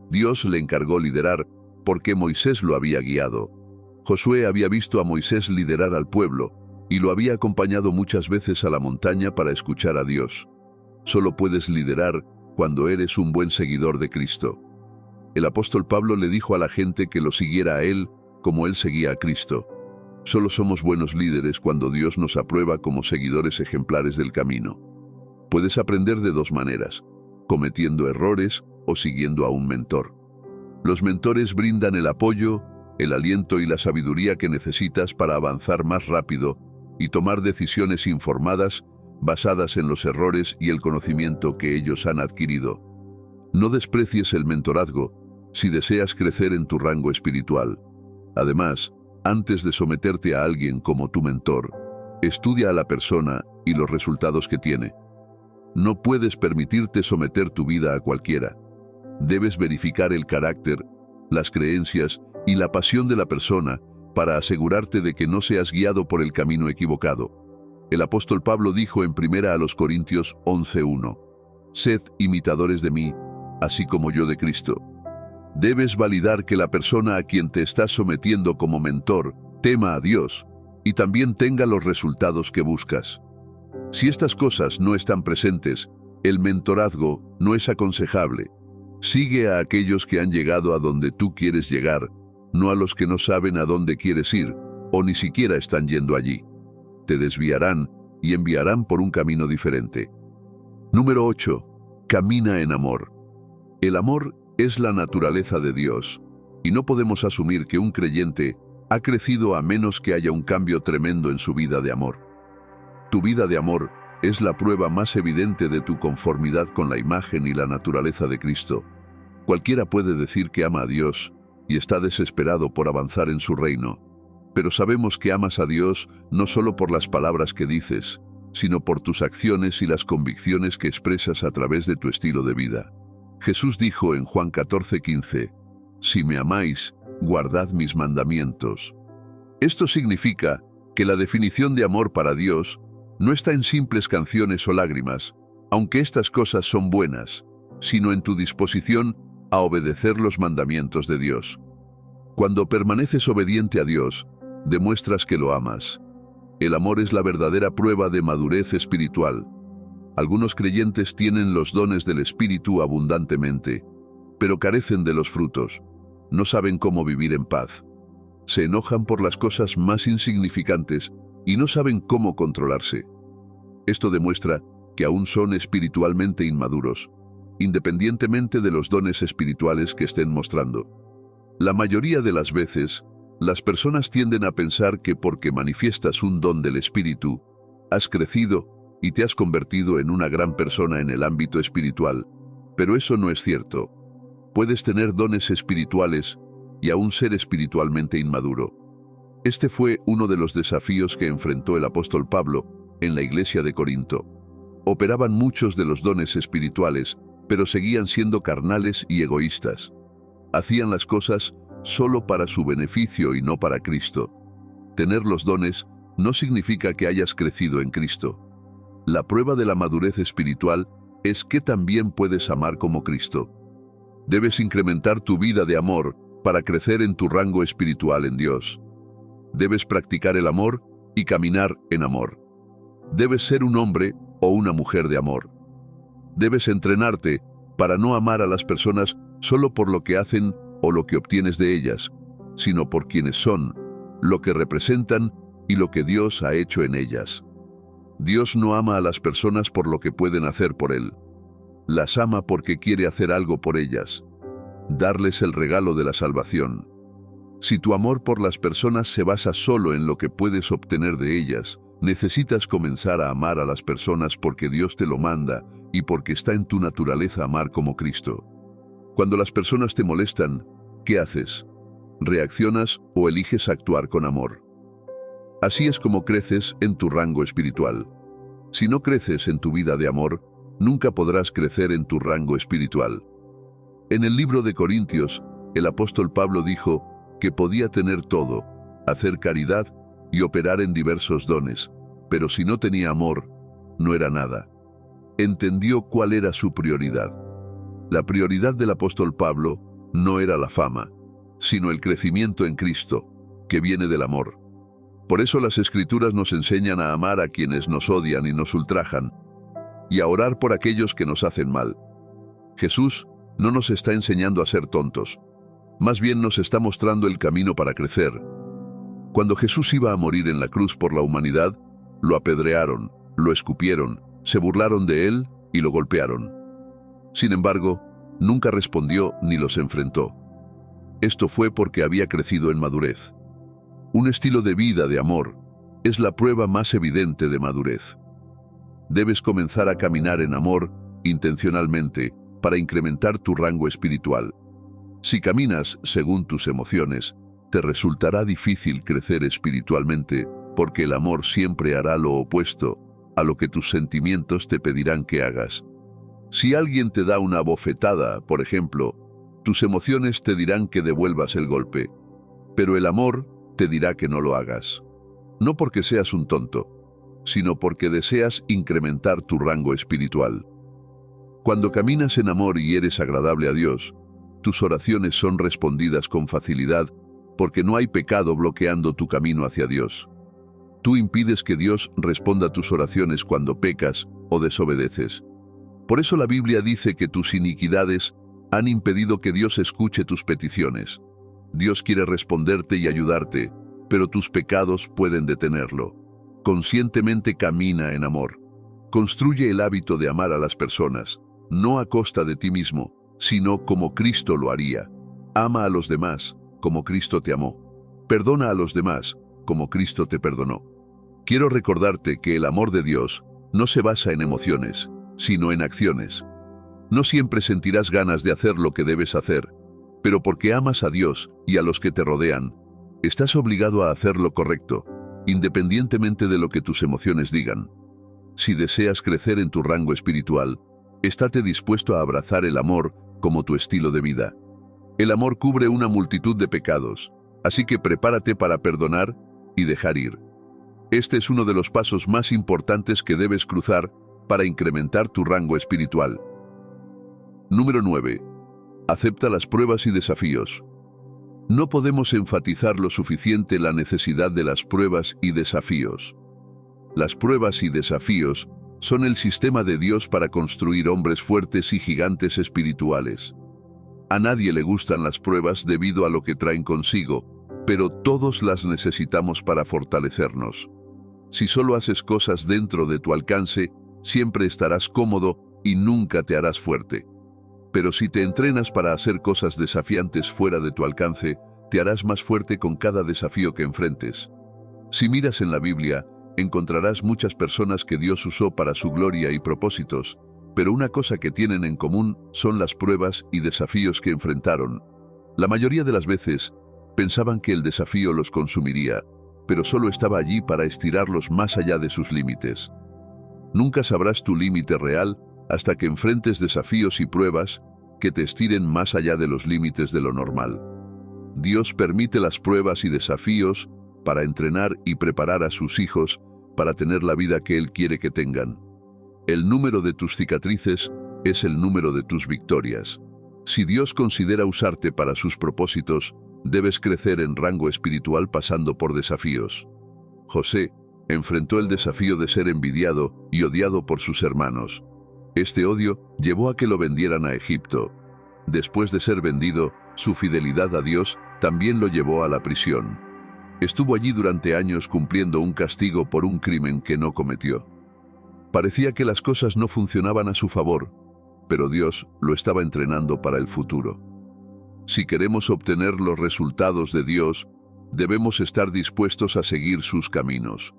Dios le encargó liderar porque Moisés lo había guiado. Josué había visto a Moisés liderar al pueblo y lo había acompañado muchas veces a la montaña para escuchar a Dios. Solo puedes liderar cuando eres un buen seguidor de Cristo. El apóstol Pablo le dijo a la gente que lo siguiera a él como él seguía a Cristo. Solo somos buenos líderes cuando Dios nos aprueba como seguidores ejemplares del camino. Puedes aprender de dos maneras, cometiendo errores o siguiendo a un mentor. Los mentores brindan el apoyo, el aliento y la sabiduría que necesitas para avanzar más rápido y tomar decisiones informadas basadas en los errores y el conocimiento que ellos han adquirido. No desprecies el mentorazgo si deseas crecer en tu rango espiritual. Además, antes de someterte a alguien como tu mentor, estudia a la persona y los resultados que tiene. No puedes permitirte someter tu vida a cualquiera. Debes verificar el carácter, las creencias y la pasión de la persona para asegurarte de que no seas guiado por el camino equivocado. El apóstol Pablo dijo en 1 Corintios 11:1, «Sed imitadores de mí, así como yo de Cristo». Debes validar que la persona a quien te estás sometiendo como mentor tema a Dios y también tenga los resultados que buscas. Si estas cosas no están presentes, el mentorazgo no es aconsejable. Sigue a aquellos que han llegado a donde tú quieres llegar, no a los que no saben a dónde quieres ir o ni siquiera están yendo allí. Te desviarán y enviarán por un camino diferente. Número 8. Camina en amor. El amor es la naturaleza de Dios, y no podemos asumir que un creyente ha crecido a menos que haya un cambio tremendo en su vida de amor. Tu vida de amor es la prueba más evidente de tu conformidad con la imagen y la naturaleza de Cristo. Cualquiera puede decir que ama a Dios y está desesperado por avanzar en su reino, pero sabemos que amas a Dios no solo por las palabras que dices, sino por tus acciones y las convicciones que expresas a través de tu estilo de vida. Jesús dijo en Juan 14:15, «Si me amáis, guardad mis mandamientos». Esto significa que la definición de amor para Dios no está en simples canciones o lágrimas, aunque estas cosas son buenas, sino en tu disposición a obedecer los mandamientos de Dios. Cuando permaneces obediente a Dios, demuestras que lo amas. El amor es la verdadera prueba de madurez espiritual. Algunos creyentes tienen los dones del Espíritu abundantemente, pero carecen de los frutos. No saben cómo vivir en paz. Se enojan por las cosas más insignificantes y no saben cómo controlarse. Esto demuestra que aún son espiritualmente inmaduros, independientemente de los dones espirituales que estén mostrando. La mayoría de las veces, las personas tienden a pensar que porque manifiestas un don del Espíritu, has crecido y te has convertido en una gran persona en el ámbito espiritual, pero eso no es cierto. Puedes tener dones espirituales y aún ser espiritualmente inmaduro. Este fue uno de los desafíos que enfrentó el apóstol Pablo en la iglesia de Corinto. Operaban muchos de los dones espirituales, pero seguían siendo carnales y egoístas. Hacían las cosas solo para su beneficio y no para Cristo. Tener los dones no significa que hayas crecido en Cristo. La prueba de la madurez espiritual es que también puedes amar como Cristo. Debes incrementar tu vida de amor para crecer en tu rango espiritual en Dios. Debes practicar el amor y caminar en amor. Debes ser un hombre o una mujer de amor. Debes entrenarte para no amar a las personas solo por lo que hacen o lo que obtienes de ellas, sino por quienes son, lo que representan y lo que Dios ha hecho en ellas. Dios no ama a las personas por lo que pueden hacer por Él. Las ama porque quiere hacer algo por ellas, darles el regalo de la salvación. Si tu amor por las personas se basa solo en lo que puedes obtener de ellas, necesitas comenzar a amar a las personas porque Dios te lo manda y porque está en tu naturaleza amar como Cristo. Cuando las personas te molestan, ¿qué haces? ¿Reaccionas o eliges actuar con amor? Así es como creces en tu rango espiritual. Si no creces en tu vida de amor, nunca podrás crecer en tu rango espiritual. En el libro de Corintios, el apóstol Pablo dijo que podía tener todo, hacer caridad y operar en diversos dones, pero si no tenía amor, no era nada. Entendió cuál era su prioridad. La prioridad del apóstol Pablo no era la fama, sino el crecimiento en Cristo, que viene del amor. Por eso las Escrituras nos enseñan a amar a quienes nos odian y nos ultrajan, y a orar por aquellos que nos hacen mal. Jesús no nos está enseñando a ser tontos, más bien nos está mostrando el camino para crecer. Cuando Jesús iba a morir en la cruz por la humanidad, lo apedrearon, lo escupieron, se burlaron de él y lo golpearon. Sin embargo, nunca respondió ni los enfrentó. Esto fue porque había crecido en madurez. Un estilo de vida de amor es la prueba más evidente de madurez. Debes comenzar a caminar en amor intencionalmente para incrementar tu rango espiritual. Si caminas según tus emociones, te resultará difícil crecer espiritualmente porque el amor siempre hará lo opuesto a lo que tus sentimientos te pedirán que hagas. Si alguien te da una bofetada, por ejemplo, tus emociones te dirán que devuelvas el golpe, pero el amor te dirá que no lo hagas. No porque seas un tonto, sino porque deseas incrementar tu rango espiritual. Cuando caminas en amor y eres agradable a Dios, tus oraciones son respondidas con facilidad porque no hay pecado bloqueando tu camino hacia Dios. Tú impides que Dios responda a tus oraciones cuando pecas o desobedeces. Por eso la Biblia dice que tus iniquidades han impedido que Dios escuche tus peticiones. Dios quiere responderte y ayudarte, pero tus pecados pueden detenerlo. Conscientemente camina en amor. Construye el hábito de amar a las personas, no a costa de ti mismo, sino como Cristo lo haría. Ama a los demás como Cristo te amó. Perdona a los demás como Cristo te perdonó. Quiero recordarte que el amor de Dios no se basa en emociones, sino en acciones. No siempre sentirás ganas de hacer lo que debes hacer, pero porque amas a Dios y a los que te rodean, estás obligado a hacer lo correcto, independientemente de lo que tus emociones digan. Si deseas crecer en tu rango espiritual, estate dispuesto a abrazar el amor como tu estilo de vida. El amor cubre una multitud de pecados, así que prepárate para perdonar y dejar ir. Este es uno de los pasos más importantes que debes cruzar para incrementar tu rango espiritual. Número 9. Acepta las pruebas y desafíos. No podemos enfatizar lo suficiente la necesidad de las pruebas y desafíos. Las pruebas y desafíos son el sistema de Dios para construir hombres fuertes y gigantes espirituales. A nadie le gustan las pruebas debido a lo que traen consigo, pero todos las necesitamos para fortalecernos. Si solo haces cosas dentro de tu alcance, siempre estarás cómodo y nunca te harás fuerte. Pero si te entrenas para hacer cosas desafiantes fuera de tu alcance, te harás más fuerte con cada desafío que enfrentes. Si miras en la Biblia, encontrarás muchas personas que Dios usó para su gloria y propósitos, pero una cosa que tienen en común son las pruebas y desafíos que enfrentaron. La mayoría de las veces, pensaban que el desafío los consumiría, pero solo estaba allí para estirarlos más allá de sus límites. Nunca sabrás tu límite real hasta que enfrentes desafíos y pruebas que te estiren más allá de los límites de lo normal. Dios permite las pruebas y desafíos para entrenar y preparar a sus hijos para tener la vida que Él quiere que tengan. El número de tus cicatrices es el número de tus victorias. Si Dios considera usarte para sus propósitos, debes crecer en rango espiritual pasando por desafíos. José enfrentó el desafío de ser envidiado y odiado por sus hermanos. Este odio llevó a que lo vendieran a Egipto. Después de ser vendido, su fidelidad a Dios también lo llevó a la prisión. Estuvo allí durante años cumpliendo un castigo por un crimen que no cometió. Parecía que las cosas no funcionaban a su favor, pero Dios lo estaba entrenando para el futuro. Si queremos obtener los resultados de Dios, debemos estar dispuestos a seguir sus caminos.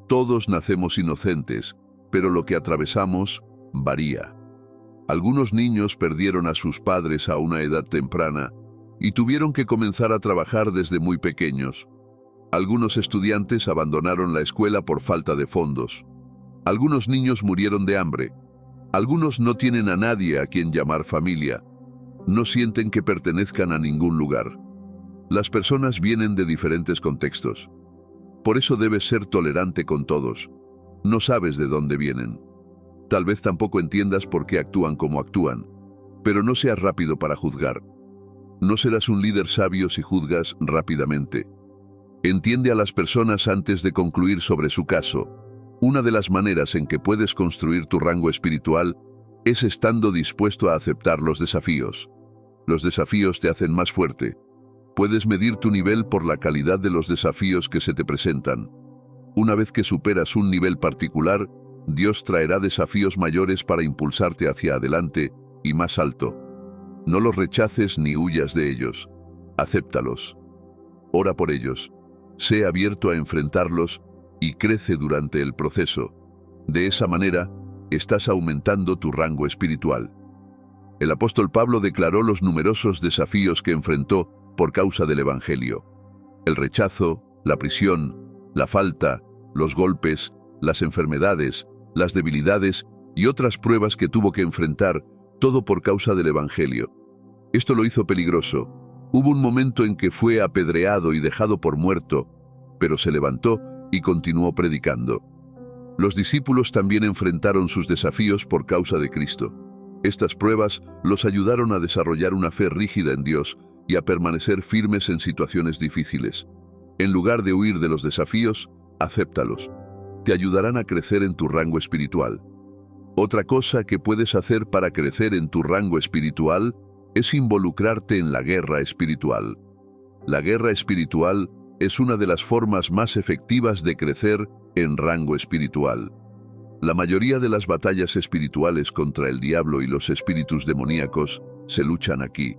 Todos nacemos inocentes, pero lo que atravesamos varía. Algunos niños perdieron a sus padres a una edad temprana y tuvieron que comenzar a trabajar desde muy pequeños. Algunos estudiantes abandonaron la escuela por falta de fondos. Algunos niños murieron de hambre. Algunos no tienen a nadie a quien llamar familia. No sienten que pertenezcan a ningún lugar. Las personas vienen de diferentes contextos. Por eso debes ser tolerante con todos. No sabes de dónde vienen. Tal vez tampoco entiendas por qué actúan como actúan, pero no seas rápido para juzgar. No serás un líder sabio si juzgas rápidamente. Entiende a las personas antes de concluir sobre su caso. Una de las maneras en que puedes construir tu rango espiritual es estando dispuesto a aceptar los desafíos. Los desafíos te hacen más fuerte. Puedes medir tu nivel por la calidad de los desafíos que se te presentan. Una vez que superas un nivel particular, Dios traerá desafíos mayores para impulsarte hacia adelante y más alto. No los rechaces ni huyas de ellos. Acéptalos. Ora por ellos. Sé abierto a enfrentarlos y crece durante el proceso. De esa manera, estás aumentando tu rango espiritual. El apóstol Pablo declaró los numerosos desafíos que enfrentó por causa del Evangelio. El rechazo, la prisión, la falta, los golpes, las enfermedades, las debilidades y otras pruebas que tuvo que enfrentar, todo por causa del Evangelio. Esto lo hizo peligroso. Hubo un momento en que fue apedreado y dejado por muerto, pero se levantó y continuó predicando. Los discípulos también enfrentaron sus desafíos por causa de Cristo. Estas pruebas los ayudaron a desarrollar una fe rígida en Dios y a permanecer firmes en situaciones difíciles. En lugar de huir de los desafíos, acéptalos. Te ayudarán a crecer en tu rango espiritual. Otra cosa que puedes hacer para crecer en tu rango espiritual es involucrarte en la guerra espiritual. La guerra espiritual es una de las formas más efectivas de crecer en rango espiritual. La mayoría de las batallas espirituales contra el diablo y los espíritus demoníacos se luchan aquí.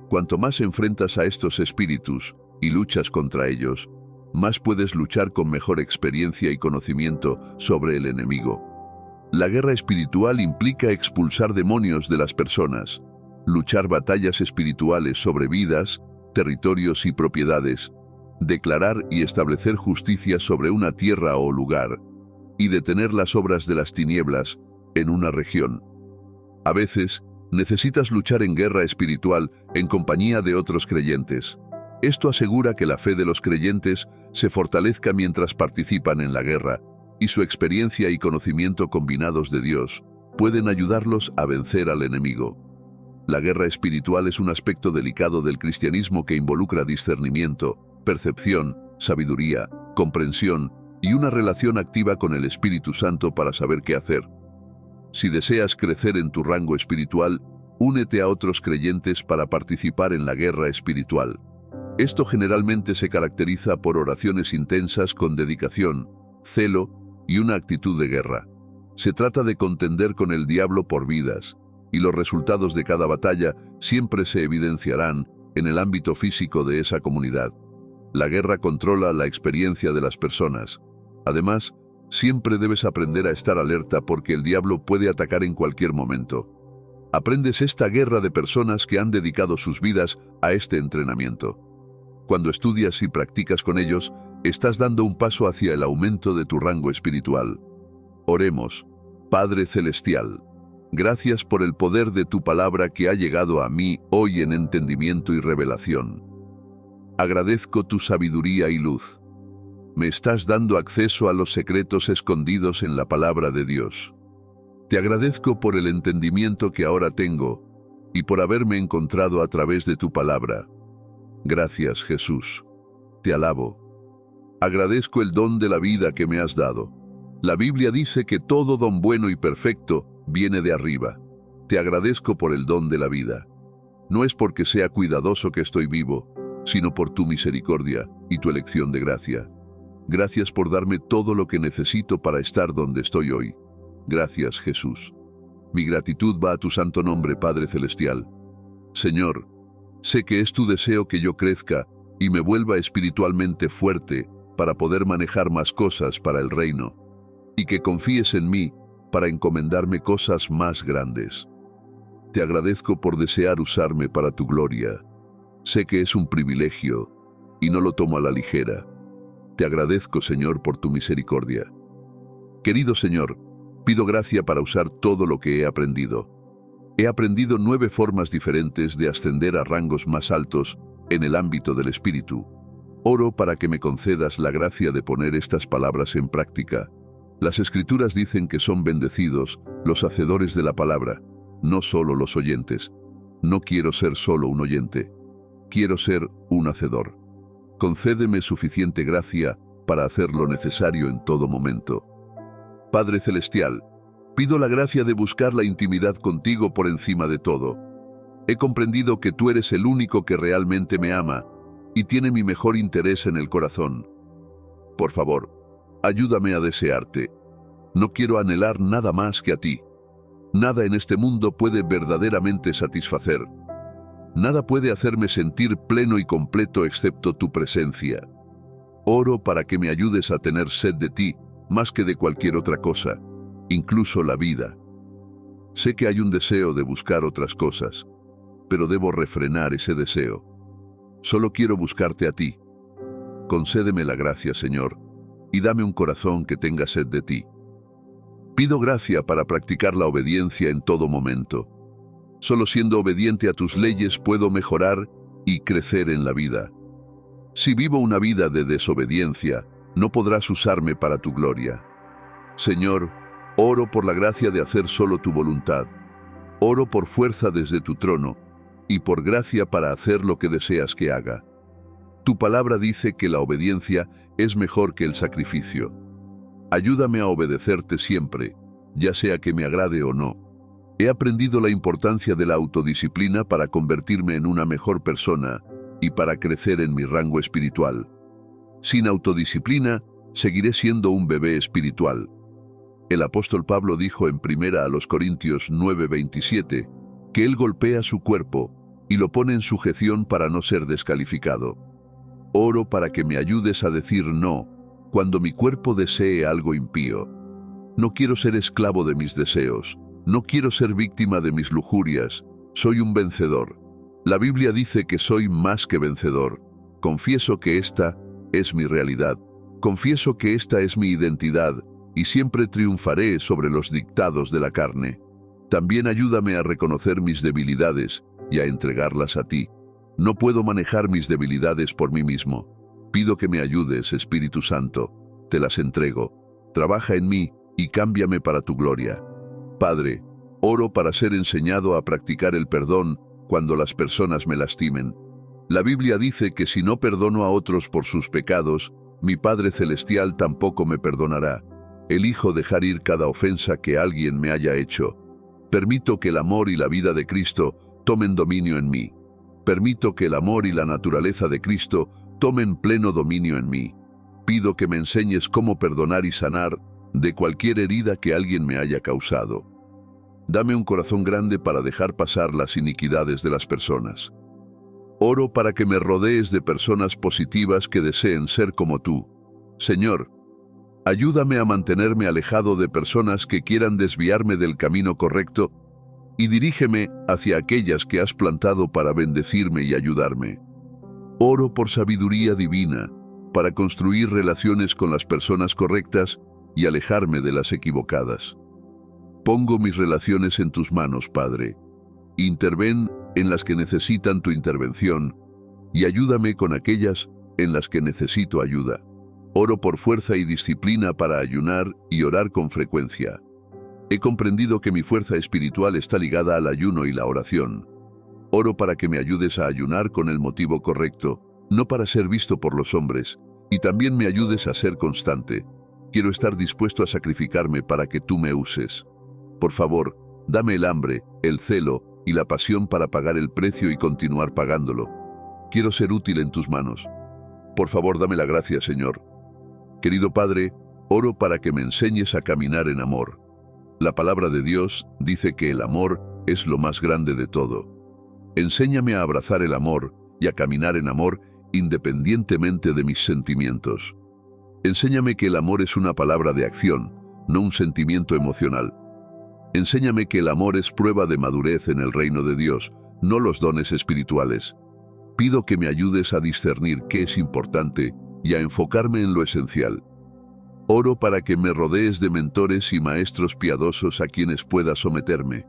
Cuanto más enfrentas a estos espíritus y luchas contra ellos, más puedes luchar con mejor experiencia y conocimiento sobre el enemigo. La guerra espiritual implica expulsar demonios de las personas, luchar batallas espirituales sobre vidas, territorios y propiedades, declarar y establecer justicia sobre una tierra o lugar, y detener las obras de las tinieblas en una región. A veces, necesitas luchar en guerra espiritual en compañía de otros creyentes. Esto asegura que la fe de los creyentes se fortalezca mientras participan en la guerra, y su experiencia y conocimiento combinados de Dios pueden ayudarlos a vencer al enemigo. La guerra espiritual es un aspecto delicado del cristianismo que involucra discernimiento, percepción, sabiduría, comprensión y una relación activa con el Espíritu Santo para saber qué hacer. Si deseas crecer en tu rango espiritual, únete a otros creyentes para participar en la guerra espiritual. Esto generalmente se caracteriza por oraciones intensas con dedicación, celo y una actitud de guerra. Se trata de contender con el diablo por vidas, y los resultados de cada batalla siempre se evidenciarán en el ámbito físico de esa comunidad. La guerra controla la experiencia de las personas. Además, siempre debes aprender a estar alerta porque el diablo puede atacar en cualquier momento. Aprendes esta guerra de personas que han dedicado sus vidas a este entrenamiento. Cuando estudias y practicas con ellos, estás dando un paso hacia el aumento de tu rango espiritual. Oremos. Padre Celestial, gracias por el poder de tu palabra que ha llegado a mí hoy en entendimiento y revelación. Agradezco tu sabiduría y luz. Me estás dando acceso a los secretos escondidos en la palabra de Dios. Te agradezco por el entendimiento que ahora tengo y por haberme encontrado a través de tu palabra. Gracias, Jesús. Te alabo. Agradezco el don de la vida que me has dado. La Biblia dice que todo don bueno y perfecto viene de arriba. Te agradezco por el don de la vida. No es porque sea cuidadoso que estoy vivo, sino por tu misericordia y tu elección de gracia. Gracias por darme todo lo que necesito para estar donde estoy hoy. Gracias, Jesús. Mi gratitud va a tu santo nombre, Padre Celestial. Señor, sé que es tu deseo que yo crezca y me vuelva espiritualmente fuerte para poder manejar más cosas para el reino, y que confíes en mí para encomendarme cosas más grandes. Te agradezco por desear usarme para tu gloria. Sé que es un privilegio y no lo tomo a la ligera. Te agradezco, Señor, por tu misericordia. Querido Señor, pido gracia para usar todo lo que he aprendido. He aprendido 9 formas diferentes de ascender a rangos más altos en el ámbito del espíritu. Oro para que me concedas la gracia de poner estas palabras en práctica. Las Escrituras dicen que son bendecidos los hacedores de la palabra, no solo los oyentes. No quiero ser solo un oyente. Quiero ser un hacedor. Concédeme suficiente gracia para hacer lo necesario en todo momento. Padre Celestial, pido la gracia de buscar la intimidad contigo por encima de todo. He comprendido que tú eres el único que realmente me ama y tiene mi mejor interés en el corazón. Por favor, ayúdame a desearte. No quiero anhelar nada más que a ti. Nada en este mundo puede verdaderamente satisfacer. Nada puede hacerme sentir pleno y completo excepto tu presencia. Oro para que me ayudes a tener sed de ti más que de cualquier otra cosa, incluso la vida. Sé que hay un deseo de buscar otras cosas, pero debo refrenar ese deseo. Solo quiero buscarte a ti. Concédeme la gracia, Señor, y dame un corazón que tenga sed de ti. Pido gracia para practicar la obediencia en todo momento. Solo siendo obediente a tus leyes puedo mejorar y crecer en la vida. Si vivo una vida de desobediencia, no podrás usarme para tu gloria. Señor, oro por la gracia de hacer solo tu voluntad. Oro por fuerza desde tu trono y por gracia para hacer lo que deseas que haga. Tu palabra dice que la obediencia es mejor que el sacrificio. Ayúdame a obedecerte siempre, ya sea que me agrade o no. He aprendido la importancia de la autodisciplina para convertirme en una mejor persona y para crecer en mi rango espiritual. Sin autodisciplina, seguiré siendo un bebé espiritual. El apóstol Pablo dijo en 1 Corintios 9:27 que él golpea su cuerpo y lo pone en sujeción para no ser descalificado. Oro para que me ayudes a decir no cuando mi cuerpo desee algo impío. No quiero ser esclavo de mis deseos. No quiero ser víctima de mis lujurias. Soy un vencedor. La Biblia dice que soy más que vencedor. Confieso que esta es mi realidad. Confieso que esta es mi identidad y siempre triunfaré sobre los dictados de la carne. También ayúdame a reconocer mis debilidades y a entregarlas a ti. No puedo manejar mis debilidades por mí mismo. Pido que me ayudes, Espíritu Santo. Te las entrego. Trabaja en mí y cámbiame para tu gloria. Padre, oro para ser enseñado a practicar el perdón cuando las personas me lastimen. La Biblia dice que si no perdono a otros por sus pecados, mi Padre Celestial tampoco me perdonará. Elijo dejar ir cada ofensa que alguien me haya hecho. Permito que el amor y la vida de Cristo tomen dominio en mí. Permito que el amor y la naturaleza de Cristo tomen pleno dominio en mí. Pido que me enseñes cómo perdonar y sanar de cualquier herida que alguien me haya causado. Dame un corazón grande para dejar pasar las iniquidades de las personas. Oro para que me rodees de personas positivas que deseen ser como tú. Señor, ayúdame a mantenerme alejado de personas que quieran desviarme del camino correcto y dirígeme hacia aquellas que has plantado para bendecirme y ayudarme. Oro por sabiduría divina para construir relaciones con las personas correctas y alejarme de las equivocadas. Pongo mis relaciones en tus manos, Padre. Interven en las que necesitan tu intervención y ayúdame con aquellas en las que necesito ayuda. Oro por fuerza y disciplina para ayunar y orar con frecuencia. He comprendido que mi fuerza espiritual está ligada al ayuno y la oración. Oro para que me ayudes a ayunar con el motivo correcto, no para ser visto por los hombres, y también me ayudes a ser constante. Quiero estar dispuesto a sacrificarme para que tú me uses. Por favor, dame el hambre, el celo y la pasión para pagar el precio y continuar pagándolo. Quiero ser útil en tus manos. Por favor, dame la gracia, Señor. Querido Padre, oro para que me enseñes a caminar en amor. La palabra de Dios dice que el amor es lo más grande de todo. Enséñame a abrazar el amor y a caminar en amor independientemente de mis sentimientos. Enséñame que el amor es una palabra de acción, no un sentimiento emocional. Enséñame que el amor es prueba de madurez en el reino de Dios, no los dones espirituales. Pido que me ayudes a discernir qué es importante y a enfocarme en lo esencial. Oro para que me rodees de mentores y maestros piadosos a quienes pueda someterme.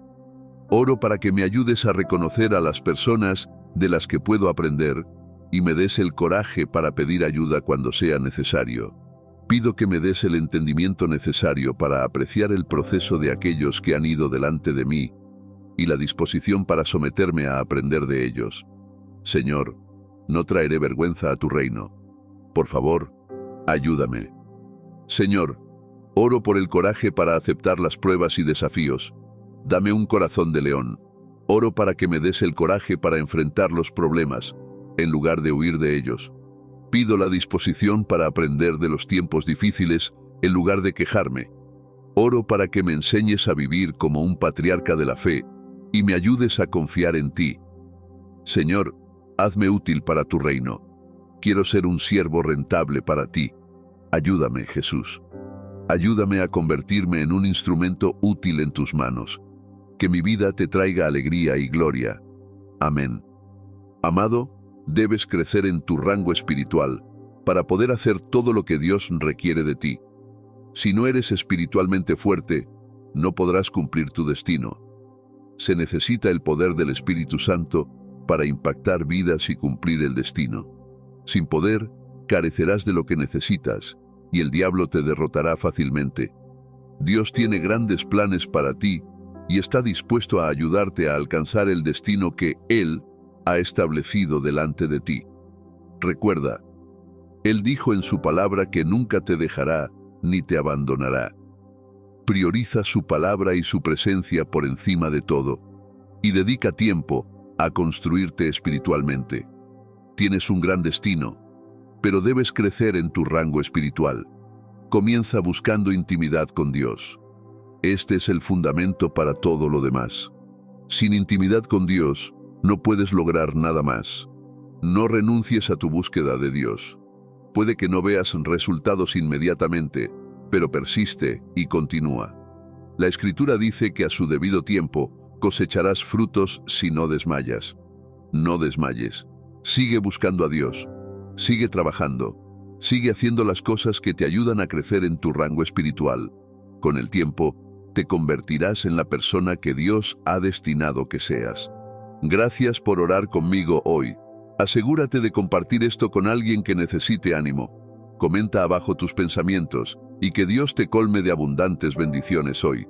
Oro para que me ayudes a reconocer a las personas de las que puedo aprender y me des el coraje para pedir ayuda cuando sea necesario. Pido que me des el entendimiento necesario para apreciar el proceso de aquellos que han ido delante de mí y la disposición para someterme a aprender de ellos. Señor, no traeré vergüenza a tu reino. Por favor, ayúdame. Señor, oro por el coraje para aceptar las pruebas y desafíos. Dame un corazón de león. Oro para que me des el coraje para enfrentar los problemas, en lugar de huir de ellos. Pido la disposición para aprender de los tiempos difíciles, en lugar de quejarme. Oro para que me enseñes a vivir como un patriarca de la fe y me ayudes a confiar en ti. Señor, hazme útil para tu reino. Quiero ser un siervo rentable para ti. Ayúdame, Jesús. Ayúdame a convertirme en un instrumento útil en tus manos. Que mi vida te traiga alegría y gloria. Amén. Amado, debes crecer en tu rango espiritual para poder hacer todo lo que Dios requiere de ti. Si no eres espiritualmente fuerte, no podrás cumplir tu destino. Se necesita el poder del Espíritu Santo para impactar vidas y cumplir el destino. Sin poder, carecerás de lo que necesitas y el diablo te derrotará fácilmente. Dios tiene grandes planes para ti y está dispuesto a ayudarte a alcanzar el destino que Él ha establecido delante de ti. Recuerda, Él dijo en su palabra que nunca te dejará ni te abandonará. Prioriza su palabra y su presencia por encima de todo, y dedica tiempo a construirte espiritualmente. Tienes un gran destino, pero debes crecer en tu rango espiritual. Comienza buscando intimidad con Dios. Este es el fundamento para todo lo demás. Sin intimidad con Dios, no puedes lograr nada más. No renuncies a tu búsqueda de Dios. Puede que no veas resultados inmediatamente, pero persiste y continúa. La Escritura dice que a su debido tiempo cosecharás frutos si no desmayas. No desmayes. Sigue buscando a Dios. Sigue trabajando. Sigue haciendo las cosas que te ayudan a crecer en tu rango espiritual. Con el tiempo, te convertirás en la persona que Dios ha destinado que seas. Gracias por orar conmigo hoy. Asegúrate de compartir esto con alguien que necesite ánimo. Comenta abajo tus pensamientos y que Dios te colme de abundantes bendiciones hoy.